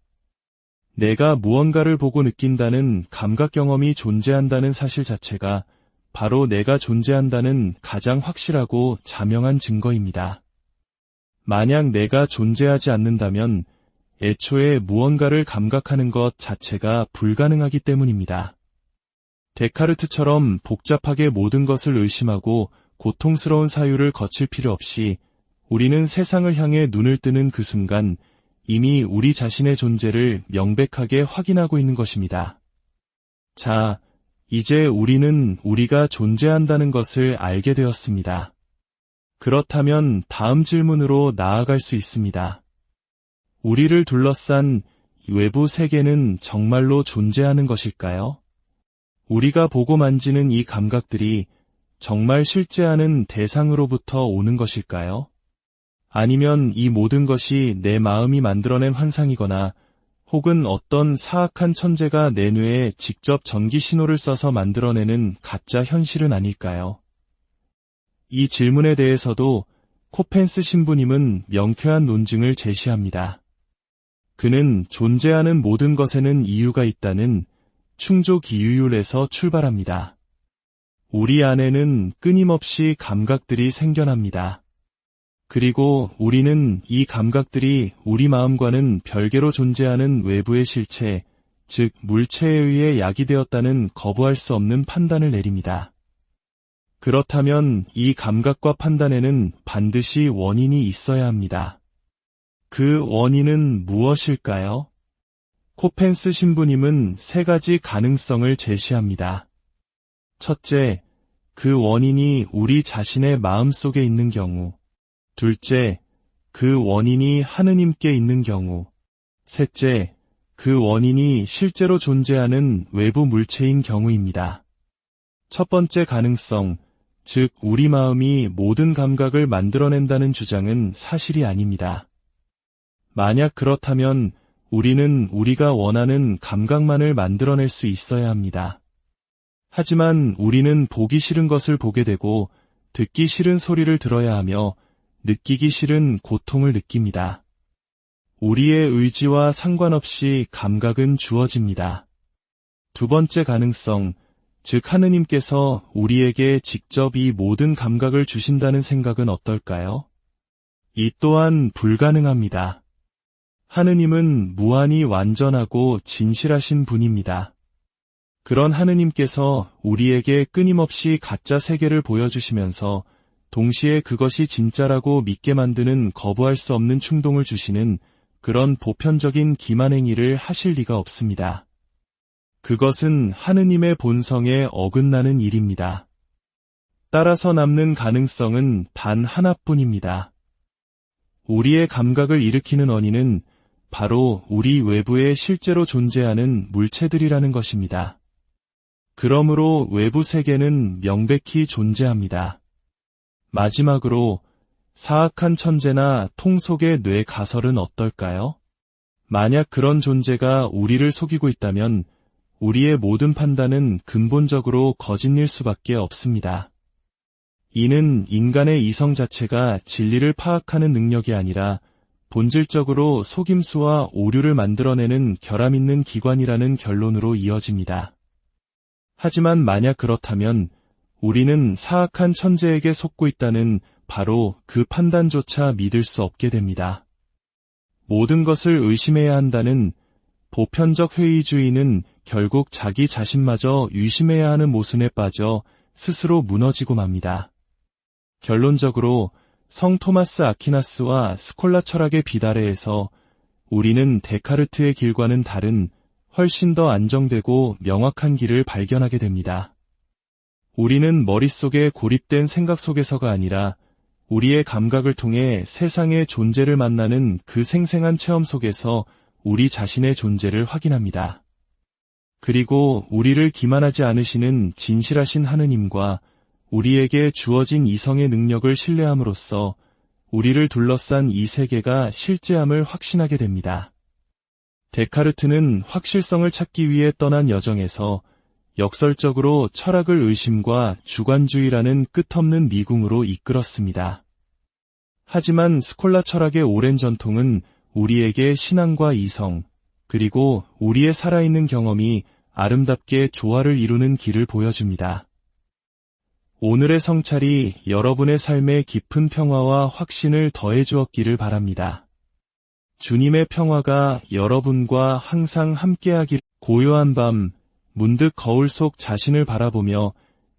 내가 무언가를 보고 느낀다는 감각 경험이 존재한다는 사실 자체가 바로 내가 존재한다는 가장 확실하고 자명한 증거입니다. 만약 내가 존재하지 않는다면 애초에 무언가를 감각하는 것 자체가 불가능하기 때문입니다. 데카르트처럼 복잡하게 모든 것을 의심하고 고통스러운 사유를 거칠 필요 없이 우리는 세상을 향해 눈을 뜨는 그 순간 이미 우리 자신의 존재를 명백하게 확인하고 있는 것입니다. 자, 이제 우리는 우리가 존재한다는 것을 알게 되었습니다. 그렇다면 다음 질문으로 나아갈 수 있습니다. 우리를 둘러싼 외부 세계는 정말로 존재하는 것일까요? 우리가 보고 만지는 이 감각들이 정말 실제하는 대상으로부터 오는 것일까요? 아니면 이 모든 것이 내 마음이 만들어낸 환상이거나 혹은 어떤 사악한 천재가 내 뇌에 직접 전기 신호를 써서 만들어내는 가짜 현실은 아닐까요? 이 질문에 대해서도 코펜스 신부님은 명쾌한 논증을 제시합니다. 그는 존재하는 모든 것에는 이유가 있다는 충족이유율에서 출발합니다. 우리 안에는 끊임없이 감각들이 생겨납니다. 그리고 우리는 이 감각들이 우리 마음과는 별개로 존재하는 외부의 실체, 즉 물체에 의해 야기되었다는 거부할 수 없는 판단을 내립니다. 그렇다면 이 감각과 판단에는 반드시 원인이 있어야 합니다. 그 원인은 무엇일까요? 코펜스 신부님은 세 가지 가능성을 제시합니다. 첫째, 그 원인이 우리 자신의 마음속에 있는 경우. 둘째, 그 원인이 하느님께 있는 경우. 셋째, 그 원인이 실제로 존재하는 외부 물체인 경우입니다. 첫 번째 가능성, 즉 우리 마음이 모든 감각을 만들어낸다는 주장은 사실이 아닙니다. 만약 그렇다면 우리는 우리가 원하는 감각만을 만들어낼 수 있어야 합니다. 하지만 우리는 보기 싫은 것을 보게 되고 듣기 싫은 소리를 들어야 하며 느끼기 싫은 고통을 느낍니다. 우리의 의지와 상관없이 감각은 주어집니다. 두 번째 가능성, 즉 하느님께서 우리에게 직접 이 모든 감각을 주신다는 생각은 어떨까요? 이 또한 불가능합니다. 하느님은 무한히 완전하고 진실하신 분입니다. 그런 하느님께서 우리에게 끊임없이 가짜 세계를 보여주시면서 동시에 그것이 진짜라고 믿게 만드는 거부할 수 없는 충동을 주시는 그런 보편적인 기만행위를 하실 리가 없습니다. 그것은 하느님의 본성에 어긋나는 일입니다. 따라서 남는 가능성은 단 하나뿐입니다. 우리의 감각을 일으키는 원인은 바로 우리 외부에 실제로 존재하는 물체들이라는 것입니다. 그러므로 외부 세계는 명백히 존재합니다. 마지막으로 사악한 천재나 통 속의 뇌 가설은 어떨까요? 만약 그런 존재가 우리를 속이고 있다면 우리의 모든 판단은 근본적으로 거짓일 수밖에 없습니다. 이는 인간의 이성 자체가 진리를 파악하는 능력이 아니라 본질적으로 속임수와 오류를 만들어내는 결함 있는 기관이라는 결론으로 이어집니다. 하지만 만약 그렇다면 우리는 사악한 천재에게 속고 있다는 바로 그 판단조차 믿을 수 없게 됩니다. 모든 것을 의심해야 한다는 보편적 회의주의는 결국 자기 자신마저 유심해야 하는 모순에 빠져 스스로 무너지고 맙니다. 결론적으로 성 토마스 아퀴나스와 스콜라 철학의 비달에에서 우리는 데카르트의 길과는 다른 훨씬 더 안정되고 명확한 길을 발견하게 됩니다. 우리는 머릿속에 고립된 생각 속에서가 아니라 우리의 감각을 통해 세상의 존재를 만나는 그 생생한 체험 속에서 우리 자신의 존재를 확인합니다. 그리고 우리를 기만하지 않으시는 진실하신 하느님과 우리에게 주어진 이성의 능력을 신뢰함으로써 우리를 둘러싼 이 세계가 실제함을 확신하게 됩니다. 데카르트는 확실성을 찾기 위해 떠난 여정에서 역설적으로 철학을 의심과 주관주의라는 끝없는 미궁으로 이끌었습니다. 하지만 스콜라 철학의 오랜 전통은 우리에게 신앙과 이성, 그리고 우리의 살아있는 경험이 아름답게 조화를 이루는 길을 보여줍니다. 오늘의 성찰이 여러분의 삶에 깊은 평화와 확신을 더해주었기를 바랍니다. 주님의 평화가 여러분과 항상 함께하길. 고요한 밤, 문득 거울 속 자신을 바라보며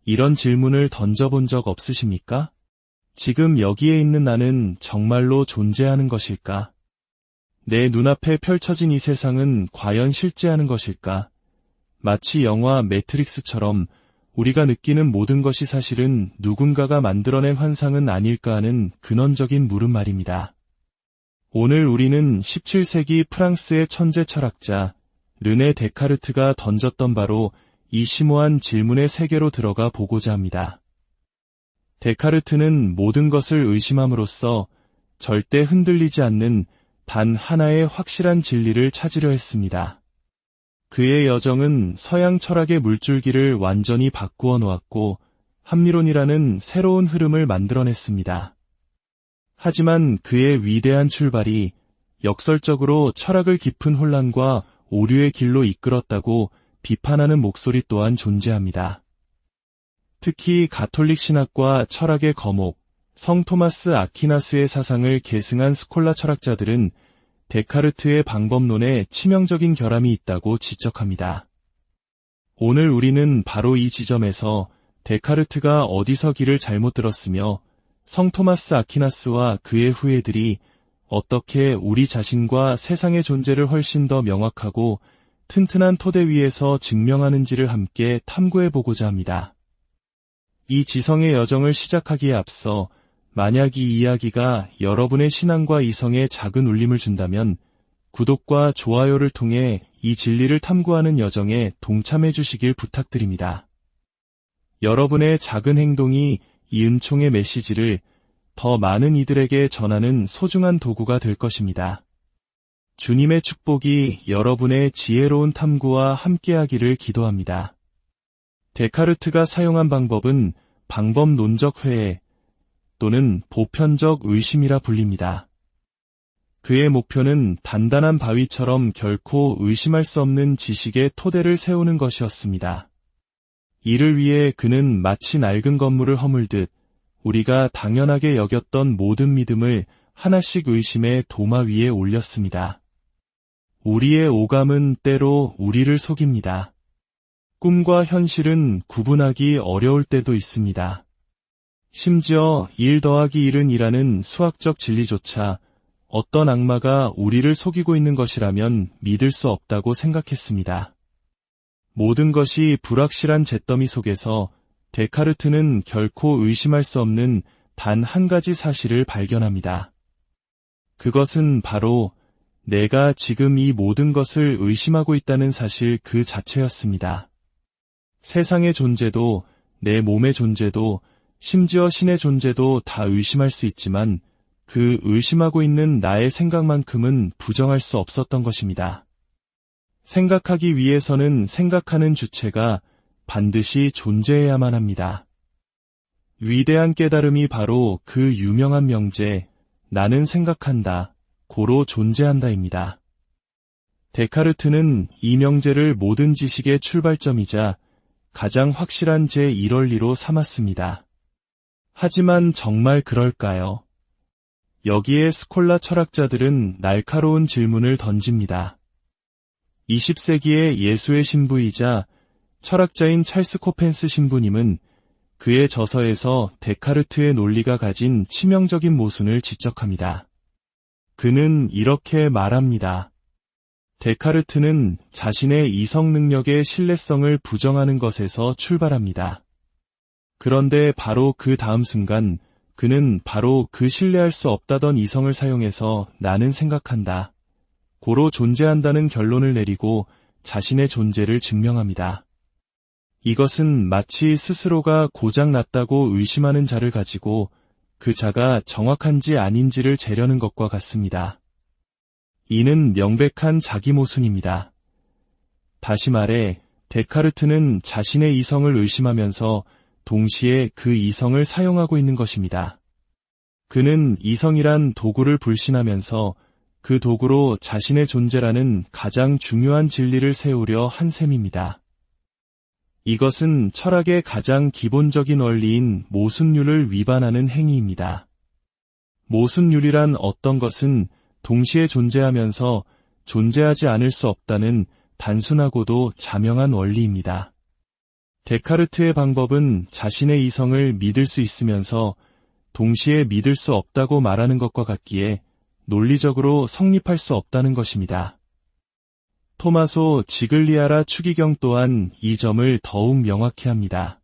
이런 질문을 던져본 적 없으십니까? 지금 여기에 있는 나는 정말로 존재하는 것일까? 내 눈앞에 펼쳐진 이 세상은 과연 실제하는 것일까? 마치 영화 매트릭스처럼 우리가 느끼는 모든 것이 사실은 누군가가 만들어낸 환상은 아닐까 하는 근원적인 물음말입니다. 오늘 우리는 17세기 프랑스의 천재 철학자 르네 데카르트가 던졌던 바로 이 심오한 질문의 세계로 들어가 보고자 합니다. 데카르트는 모든 것을 의심함으로써 절대 흔들리지 않는 단 하나의 확실한 진리를 찾으려 했습니다. 그의 여정은 서양 철학의 물줄기를 완전히 바꾸어 놓았고 합리론이라는 새로운 흐름을 만들어냈습니다. 하지만 그의 위대한 출발이 역설적으로 철학을 깊은 혼란과 오류의 길로 이끌었다고 비판하는 목소리 또한 존재합니다. 특히 가톨릭 신학과 철학의 거목, 성 토마스 아퀴나스의 사상을 계승한 스콜라 철학자들은 데카르트의 방법론에 치명적인 결함이 있다고 지적합니다. 오늘 우리는 바로 이 지점에서 데카르트가 어디서 길을 잘못 들었으며 성 토마스 아퀴나스와 그의 후예들이 어떻게 우리 자신과 세상의 존재를 훨씬 더 명확하고 튼튼한 토대 위에서 증명하는지를 함께 탐구해보고자 합니다. 이 지성의 여정을 시작하기에 앞서 만약 이 이야기가 여러분의 신앙과 이성에 작은 울림을 준다면 구독과 좋아요를 통해 이 진리를 탐구하는 여정에 동참해 주시길 부탁드립니다. 여러분의 작은 행동이 이 은총의 메시지를 더 많은 이들에게 전하는 소중한 도구가 될 것입니다. 주님의 축복이 여러분의 지혜로운 탐구와 함께하기를 기도합니다. 데카르트가 사용한 방법은 방법론적 회해 또는 보편적 의심이라 불립니다. 그의 목표는 단단한 바위처럼 결코 의심할 수 없는 지식의 토대를 세우는 것이었습니다. 이를 위해 그는 마치 낡은 건물을 허물듯 우리가 당연하게 여겼던 모든 믿음을 하나씩 의심의 도마 위에 올렸습니다. 우리의 오감은 때로 우리를 속입니다. 꿈과 현실은 구분하기 어려울 때도 있습니다. 심지어 1 더하기 1은 2라는 수학적 진리조차 어떤 악마가 우리를 속이고 있는 것이라면 믿을 수 없다고 생각했습니다. 모든 것이 불확실한 잿더미 속에서 데카르트는 결코 의심할 수 없는 단 한 가지 사실을 발견합니다. 그것은 바로 내가 지금 이 모든 것을 의심하고 있다는 사실 그 자체였습니다. 세상의 존재도 내 몸의 존재도 심지어 신의 존재도 다 의심할 수 있지만 그 의심하고 있는 나의 생각만큼은 부정할 수 없었던 것입니다. 생각하기 위해서는 생각하는 주체가 반드시 존재해야만 합니다. 위대한 깨달음이 바로 그 유명한 명제 나는 생각한다, 고로 존재한다입니다. 데카르트는 이 명제를 모든 지식의 출발점이자 가장 확실한 제1원리로 삼았습니다. 하지만 정말 그럴까요? 여기에 스콜라 철학자들은 날카로운 질문을 던집니다. 20세기의 예수의 신부이자 철학자인 찰스 코펜스 신부님은 그의 저서에서 데카르트의 논리가 가진 치명적인 모순을 지적합니다. 그는 이렇게 말합니다. 데카르트는 자신의 이성 능력의 신뢰성을 부정하는 것에서 출발합니다. 그런데 바로 그 다음 순간 그는 바로 그 신뢰할 수 없다던 이성을 사용해서 나는 생각한다, 고로 존재한다는 결론을 내리고 자신의 존재를 증명합니다. 이것은 마치 스스로가 고장났다고 의심하는 자를 가지고 그 자가 정확한지 아닌지를 재려는 것과 같습니다. 이는 명백한 자기 모순입니다. 다시 말해 데카르트는 자신의 이성을 의심하면서 동시에 그 이성을 사용하고 있는 것입니다. 그는 이성이란 도구를 불신하면서 그 도구로 자신의 존재라는 가장 중요한 진리를 세우려 한 셈입니다. 이것은 철학의 가장 기본적인 원리인 모순율을 위반하는 행위입니다. 모순율이란 어떤 것은 동시에 존재하면서 존재하지 않을 수 없다는 단순하고도 자명한 원리입니다. 데카르트의 방법은 자신의 이성을 믿을 수 있으면서 동시에 믿을 수 없다고 말하는 것과 같기에 논리적으로 성립할 수 없다는 것입니다. 토마소 지글리아라 추기경 또한 이 점을 더욱 명확히 합니다.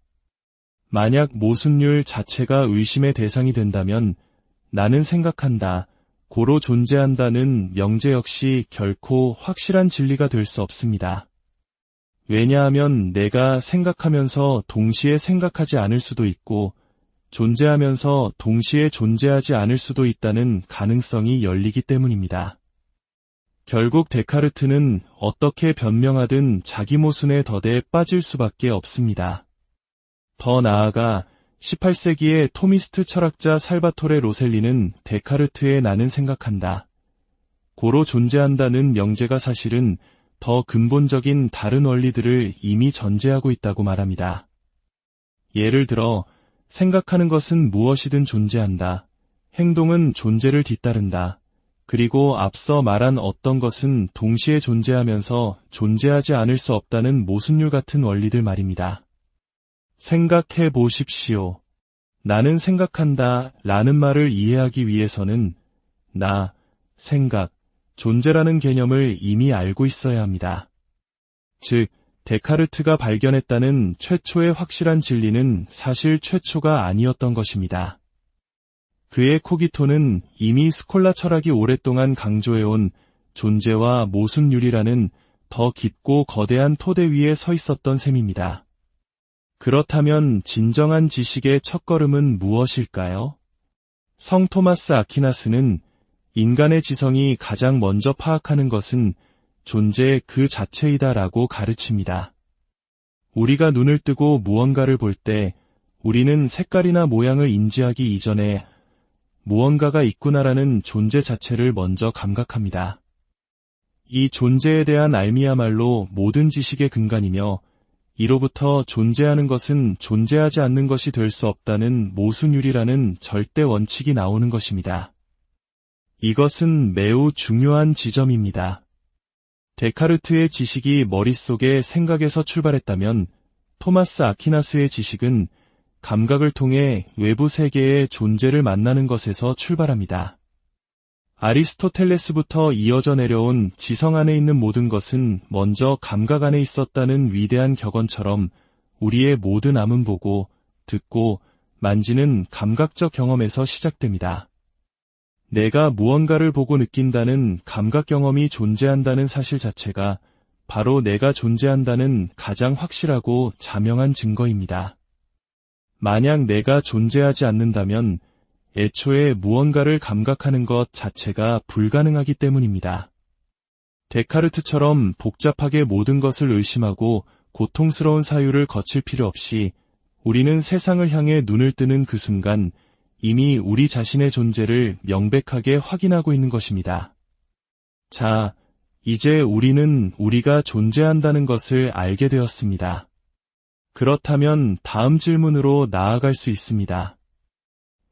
만약 모순율 자체가 의심의 대상이 된다면 나는 생각한다, 고로 존재한다는 명제 역시 결코 확실한 진리가 될 수 없습니다. 왜냐하면 내가 생각하면서 동시에 생각하지 않을 수도 있고 존재하면서 동시에 존재하지 않을 수도 있다는 가능성이 열리기 때문입니다. 결국 데카르트는 어떻게 변명하든 자기 모순의 덫에 빠질 수밖에 없습니다. 더 나아가 18세기의 토미스트 철학자 살바토레 로셀리는 데카르트의 나는 생각한다, 고로 존재한다는 명제가 사실은 더 근본적인 다른 원리들을 이미 전제하고 있다고 말합니다. 예를 들어 생각하는 것은 무엇이든 존재한다, 행동은 존재를 뒤따른다, 그리고 앞서 말한 어떤 것은 동시에 존재하면서 존재하지 않을 수 없다는 모순율 같은 원리들 말입니다. 생각해 보십시오. 나는 생각한다 라는 말을 이해하기 위해서는 나, 생각, 존재라는 개념을 이미 알고 있어야 합니다. 즉, 데카르트가 발견했다는 최초의 확실한 진리는 사실 최초가 아니었던 것입니다. 그의 코기토는 이미 스콜라 철학이 오랫동안 강조해온 존재와 모순율이라는 더 깊고 거대한 토대 위에 서 있었던 셈입니다. 그렇다면 진정한 지식의 첫걸음은 무엇일까요? 성 토마스 아퀴나스는 인간의 지성이 가장 먼저 파악하는 것은 존재 그 자체이다라고 가르칩니다. 우리가 눈을 뜨고 무언가를 볼 때 우리는 색깔이나 모양을 인지하기 이전에 무언가가 있구나라는 존재 자체를 먼저 감각합니다. 이 존재에 대한 알미야말로 모든 지식의 근간이며 이로부터 존재하는 것은 존재하지 않는 것이 될 수 없다는 모순율이라는 절대 원칙이 나오는 것입니다. 이것은 매우 중요한 지점입니다. 데카르트의 지식이 머릿속의 생각에서 출발했다면 토마스 아퀴나스의 지식은 감각을 통해 외부 세계의 존재를 만나는 것에서 출발합니다. 아리스토텔레스부터 이어져 내려온 지성 안에 있는 모든 것은 먼저 감각 안에 있었다는 위대한 격언처럼 우리의 모든 암은 보고, 듣고, 만지는 감각적 경험에서 시작됩니다. 내가 무언가를 보고 느낀다는 감각 경험이 존재한다는 사실 자체가 바로 내가 존재한다는 가장 확실하고 자명한 증거입니다. 만약 내가 존재하지 않는다면 애초에 무언가를 감각하는 것 자체가 불가능하기 때문입니다. 데카르트처럼 복잡하게 모든 것을 의심하고 고통스러운 사유를 거칠 필요 없이 우리는 세상을 향해 눈을 뜨는 그 순간 이미 우리 자신의 존재를 명백하게 확인하고 있는 것입니다. 자, 이제 우리는 우리가 존재한다는 것을 알게 되었습니다. 그렇다면 다음 질문으로 나아갈 수 있습니다.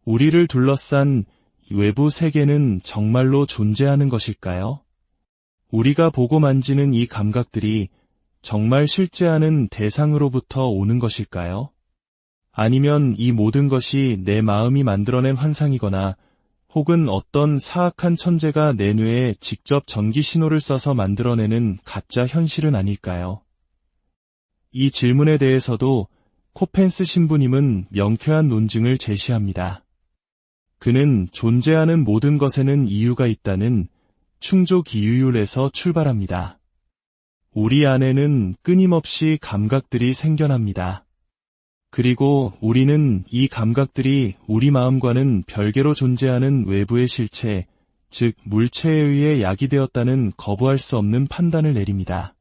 우리를 둘러싼 외부 세계는 정말로 존재하는 것일까요? 우리가 보고 만지는 이 감각들이 정말 실제하는 대상으로부터 오는 것일까요? 아니면 이 모든 것이 내 마음이 만들어낸 환상이거나 혹은 어떤 사악한 천재가 내 뇌에 직접 전기 신호를 써서 만들어내는 가짜 현실은 아닐까요? 이 질문에 대해서도 코펜스 신부님은 명쾌한 논증을 제시합니다. 그는 존재하는 모든 것에는 이유가 있다는 충족이유율에서 출발합니다. 우리 안에는 끊임없이 감각들이 생겨납니다. 그리고 우리는 이 감각들이 우리 마음과는 별개로 존재하는 외부의 실체, 즉 물체에 의해 야기되었다는 거부할 수 없는 판단을 내립니다.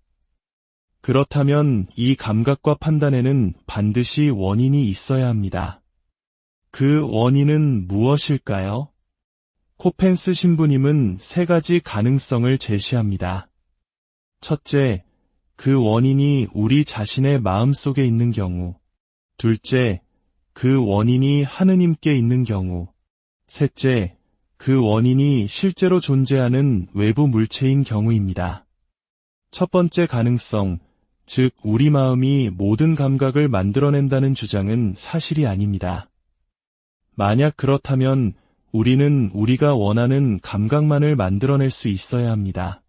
그렇다면 이 감각과 판단에는 반드시 원인이 있어야 합니다. 그 원인은 무엇일까요? 코펜스 신부님은 세 가지 가능성을 제시합니다. 첫째, 그 원인이 우리 자신의 마음속에 있는 경우. 둘째, 그 원인이 하느님께 있는 경우. 셋째, 그 원인이 실제로 존재하는 외부 물체인 경우입니다. 첫 번째 가능성, 즉 우리 마음이 모든 감각을 만들어낸다는 주장은 사실이 아닙니다. 만약 그렇다면 우리는 우리가 원하는 감각만을 만들어낼 수 있어야 합니다.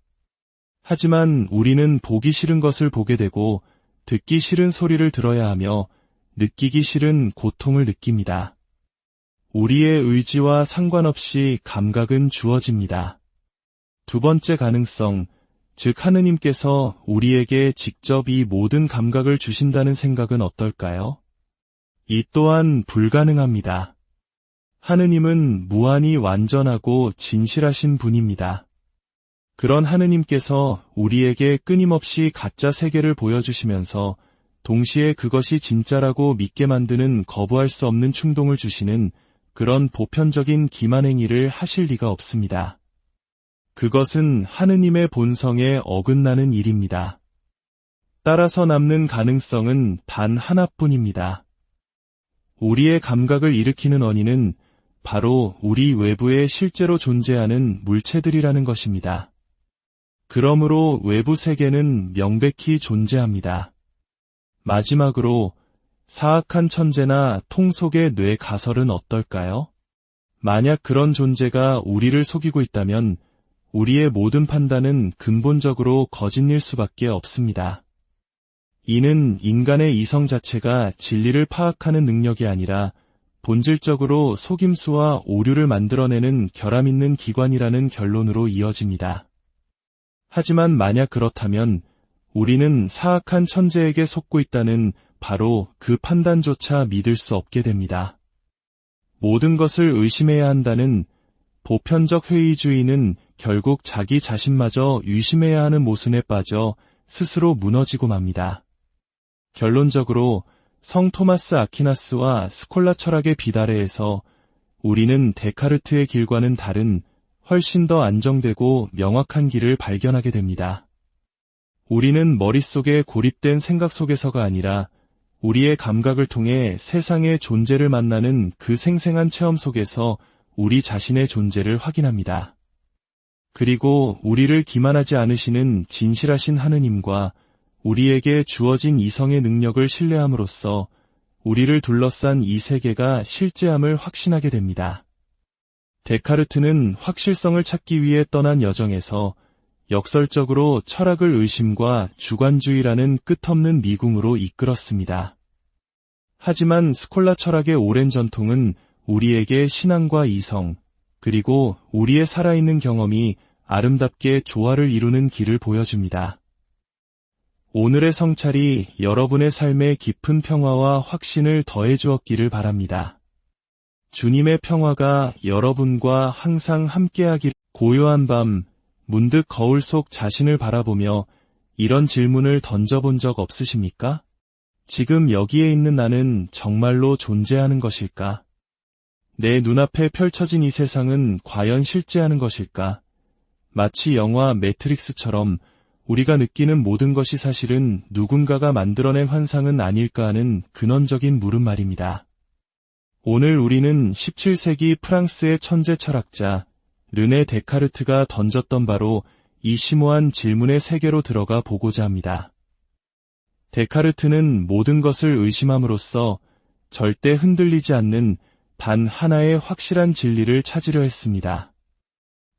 하지만 우리는 보기 싫은 것을 보게 되고 듣기 싫은 소리를 들어야 하며 느끼기 싫은 고통을 느낍니다. 우리의 의지와 상관없이 감각은 주어집니다. 두 번째 가능성, 즉 하느님께서 우리에게 직접 이 모든 감각을 주신다는 생각은 어떨까요? 이 또한 불가능합니다. 하느님은 무한히 완전하고 진실하신 분입니다. 그런 하느님께서 우리에게 끊임없이 가짜 세계를 보여주시면서 동시에 그것이 진짜라고 믿게 만드는 거부할 수 없는 충동을 주시는 그런 보편적인 기만행위를 하실 리가 없습니다. 그것은 하느님의 본성에 어긋나는 일입니다. 따라서 남는 가능성은 단 하나뿐입니다. 우리의 감각을 일으키는 원인은 바로 우리 외부에 실제로 존재하는 물체들이라는 것입니다. 그러므로 외부 세계는 명백히 존재합니다. 마지막으로 사악한 천재나 통속의 뇌 가설은 어떨까요? 만약 그런 존재가 우리를 속이고 있다면 우리의 모든 판단은 근본적으로 거짓일 수밖에 없습니다. 이는 인간의 이성 자체가 진리를 파악하는 능력이 아니라 본질적으로 속임수와 오류를 만들어내는 결함 있는 기관이라는 결론으로 이어집니다. 하지만 만약 그렇다면 우리는 사악한 천재에게 속고 있다는 바로 그 판단조차 믿을 수 없게 됩니다. 모든 것을 의심해야 한다는 보편적 회의주의는 결국 자기 자신마저 의심해야 하는 모순에 빠져 스스로 무너지고 맙니다. 결론적으로 성 토마스 아퀴나스와 스콜라 철학의 비달에에서 우리는 데카르트의 길과는 다른 훨씬 더 안정되고 명확한 길을 발견하게 됩니다. 우리는 머릿속에 고립된 생각 속에서가 아니라 우리의 감각을 통해 세상의 존재를 만나는 그 생생한 체험 속에서 우리 자신의 존재를 확인합니다. 그리고 우리를 기만하지 않으시는 진실하신 하느님과 우리에게 주어진 이성의 능력을 신뢰함으로써 우리를 둘러싼 이 세계가 실제함을 확신하게 됩니다. 데카르트는 확실성을 찾기 위해 떠난 여정에서 역설적으로 철학을 의심과 주관주의라는 끝없는 미궁으로 이끌었습니다. 하지만 스콜라 철학의 오랜 전통은 우리에게 신앙과 이성, 그리고 우리의 살아있는 경험이 아름답게 조화를 이루는 길을 보여줍니다. 오늘의 성찰이 여러분의 삶에 깊은 평화와 확신을 더해 주었기를 바랍니다. 주님의 평화가 여러분과 항상 함께하기를. 고요한 밤, 문득 거울 속 자신을 바라보며 이런 질문을 던져본 적 없으십니까? 지금 여기에 있는 나는 정말로 존재하는 것일까? 내 눈앞에 펼쳐진 이 세상은 과연 실제하는 것일까? 마치 영화 매트릭스처럼 우리가 느끼는 모든 것이 사실은 누군가가 만들어낸 환상은 아닐까 하는 근원적인 물음 말입니다. 오늘 우리는 17세기 프랑스의 천재 철학자 르네 데카르트가 던졌던 바로 이 심오한 질문의 세계로 들어가 보고자 합니다. 데카르트는 모든 것을 의심함으로써 절대 흔들리지 않는 단 하나의 확실한 진리를 찾으려 했습니다.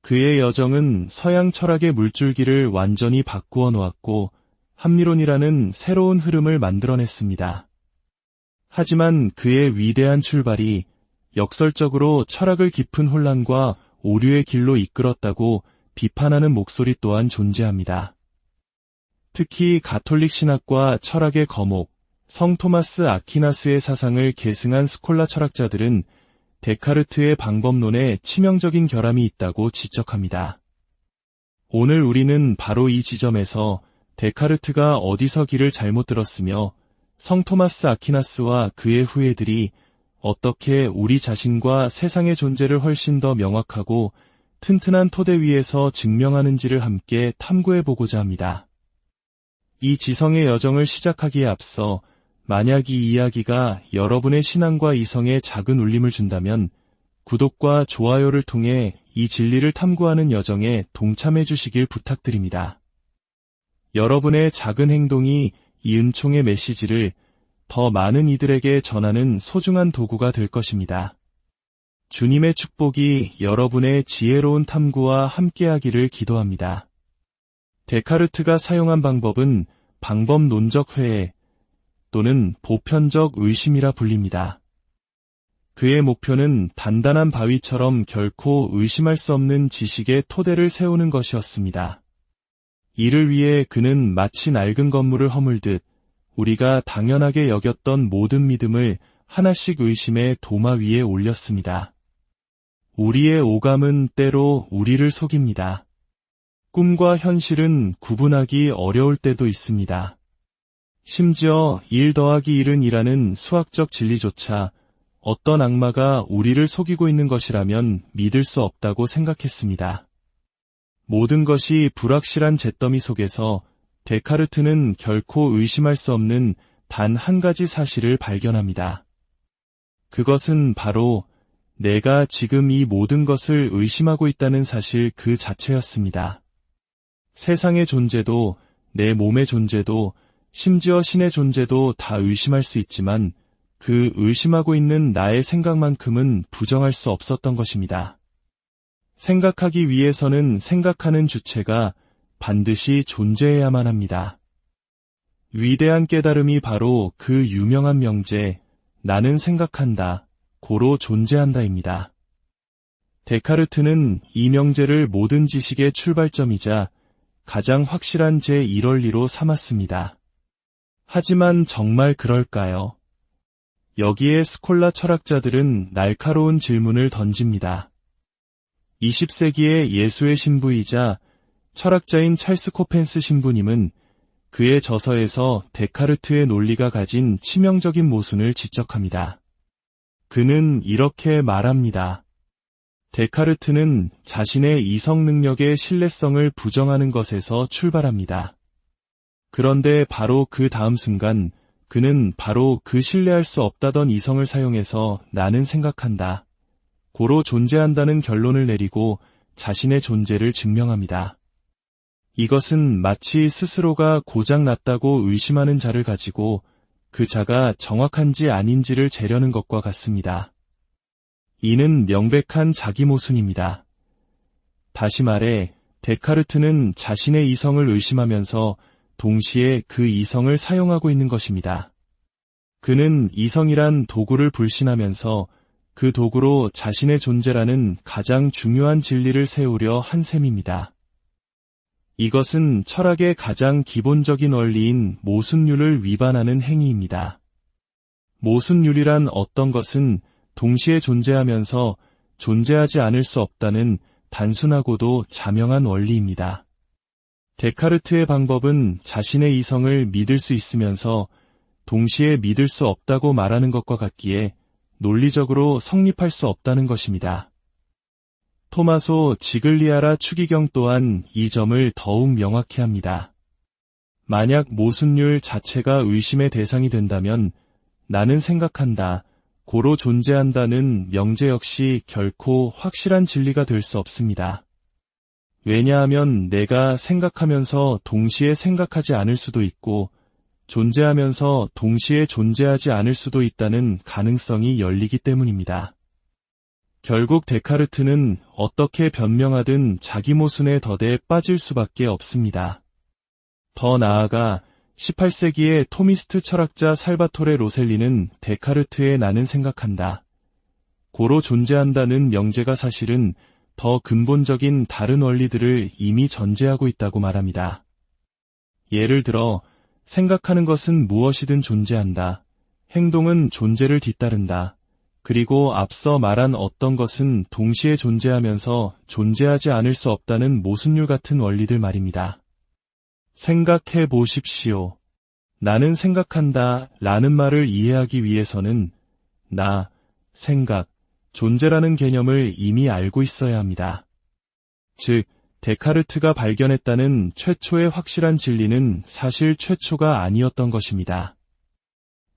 그의 여정은 서양 철학의 물줄기를 완전히 바꾸어 놓았고 합리론이라는 새로운 흐름을 만들어냈습니다. 하지만 그의 위대한 출발이 역설적으로 철학을 깊은 혼란과 오류의 길로 이끌었다고 비판하는 목소리 또한 존재합니다. 특히 가톨릭 신학과 철학의 거목, 성 토마스 아퀴나스의 사상을 계승한 스콜라 철학자들은 데카르트의 방법론에 치명적인 결함이 있다고 지적합니다. 오늘 우리는 바로 이 지점에서 데카르트가 어디서 길을 잘못 들었으며 성 토마스 아퀴나스와 그의 후예들이 어떻게 우리 자신과 세상의 존재를 훨씬 더 명확하고 튼튼한 토대 위에서 증명하는지를 함께 탐구해보고자 합니다. 이 지성의 여정을 시작하기에 앞서 만약 이 이야기가 여러분의 신앙과 이성에 작은 울림을 준다면 구독과 좋아요를 통해 이 진리를 탐구하는 여정에 동참해 주시길 부탁드립니다. 여러분의 작은 행동이 이 은총의 메시지를 더 많은 이들에게 전하는 소중한 도구가 될 것입니다. 주님의 축복이 여러분의 지혜로운 탐구와 함께하기를 기도합니다. 데카르트가 사용한 방법은 방법론적 회해 또는 보편적 의심이라 불립니다. 그의 목표는 단단한 바위처럼 결코 의심할 수 없는 지식의 토대를 세우는 것이었습니다. 이를 위해 그는 마치 낡은 건물을 허물듯 우리가 당연하게 여겼던 모든 믿음을 하나씩 의심의 도마 위에 올렸습니다. 우리의 오감은 때로 우리를 속입니다. 꿈과 현실은 구분하기 어려울 때도 있습니다. 심지어 1 더하기 1은 2라는 수학적 진리조차 어떤 악마가 우리를 속이고 있는 것이라면 믿을 수 없다고 생각했습니다. 모든 것이 불확실한 잿더미 속에서 데카르트는 결코 의심할 수 없는 단 한 가지 사실을 발견합니다. 그것은 바로 내가 지금 이 모든 것을 의심하고 있다는 사실 그 자체였습니다. 세상의 존재도, 내 몸의 존재도, 심지어 신의 존재도 다 의심할 수 있지만 그 의심하고 있는 나의 생각만큼은 부정할 수 없었던 것입니다. 생각하기 위해서는 생각하는 주체가 반드시 존재해야만 합니다. 위대한 깨달음이 바로 그 유명한 명제, 나는 생각한다, 고로 존재한다입니다. 데카르트는 이 명제를 모든 지식의 출발점이자 가장 확실한 제1원리로 삼았습니다. 하지만 정말 그럴까요? 여기에 스콜라 철학자들은 날카로운 질문을 던집니다. 20세기의 예수의 신부이자 철학자인 찰스 코펜스 신부님은 그의 저서에서 데카르트의 논리가 가진 치명적인 모순을 지적합니다. 그는 이렇게 말합니다. 데카르트는 자신의 이성 능력의 신뢰성을 부정하는 것에서 출발합니다. 그런데 바로 그 다음 순간 그는 바로 그 신뢰할 수 없다던 이성을 사용해서 나는 생각한다, 고로 존재한다는 결론을 내리고 자신의 존재를 증명합니다. 이것은 마치 스스로가 고장났다고 의심하는 자를 가지고 그 자가 정확한지 아닌지를 재려는 것과 같습니다. 이는 명백한 자기 모순입니다. 다시 말해 데카르트는 자신의 이성을 의심하면서 동시에 그 이성을 사용하고 있는 것입니다. 그는 이성이란 도구를 불신하면서 그 도구로 자신의 존재라는 가장 중요한 진리를 세우려 한 셈입니다. 이것은 철학의 가장 기본적인 원리인 모순율을 위반하는 행위입니다. 모순율이란 어떤 것은 동시에 존재하면서 존재하지 않을 수 없다는 단순하고도 자명한 원리입니다. 데카르트의 방법은 자신의 이성을 믿을 수 있으면서 동시에 믿을 수 없다고 말하는 것과 같기에 논리적으로 성립할 수 없다는 것입니다. 토마소 지글리아라 추기경 또한 이 점을 더욱 명확히 합니다. 만약 모순율 자체가 의심의 대상이 된다면 나는 생각한다, 고로 존재한다는 명제 역시 결코 확실한 진리가 될 수 없습니다. 왜냐하면 내가 생각하면서 동시에 생각하지 않을 수도 있고 존재하면서 동시에 존재하지 않을 수도 있다는 가능성이 열리기 때문입니다. 결국 데카르트는 어떻게 변명하든 자기 모순의 덫에 빠질 수밖에 없습니다. 더 나아가 18세기의 토미스트 철학자 살바토레 로셀리는 데카르트의 나는 생각한다, 고로 존재한다는 명제가 사실은 더 근본적인 다른 원리들을 이미 전제하고 있다고 말합니다. 예를 들어 생각하는 것은 무엇이든 존재한다, 행동은 존재를 뒤따른다, 그리고 앞서 말한 어떤 것은 동시에 존재하면서 존재하지 않을 수 없다는 모순율 같은 원리들 말입니다. 생각해 보십시오. 나는 생각한다 라는 말을 이해하기 위해서는 나, 생각, 존재라는 개념을 이미 알고 있어야 합니다. 즉, 데카르트가 발견했다는 최초의 확실한 진리는 사실 최초가 아니었던 것입니다.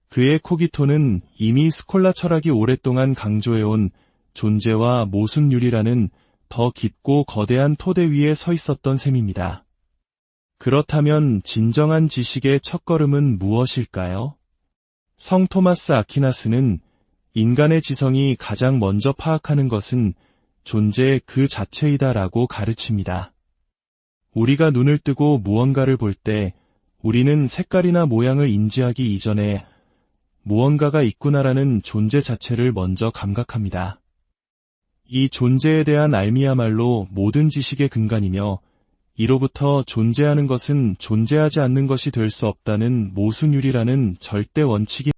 그의 코기토는 이미 스콜라 철학이 오랫동안 강조해온 존재와 모순율이라는 더 깊고 거대한 토대 위에 서 있었던 셈입니다. 그렇다면 진정한 지식의 첫걸음은 무엇일까요? 성 토마스 아퀴나스는 인간의 지성이 가장 먼저 파악하는 것은 존재 그 자체이다라고 가르칩니다. 우리가 눈을 뜨고 무언가를 볼 때 우리는 색깔이나 모양을 인지하기 이전에 무언가가 있구나라는 존재 자체를 먼저 감각합니다. 이 존재에 대한 알미야말로 모든 지식의 근간이며 이로부터 존재하는 것은 존재하지 않는 것이 될 수 없다는 모순율이라는 절대 원칙이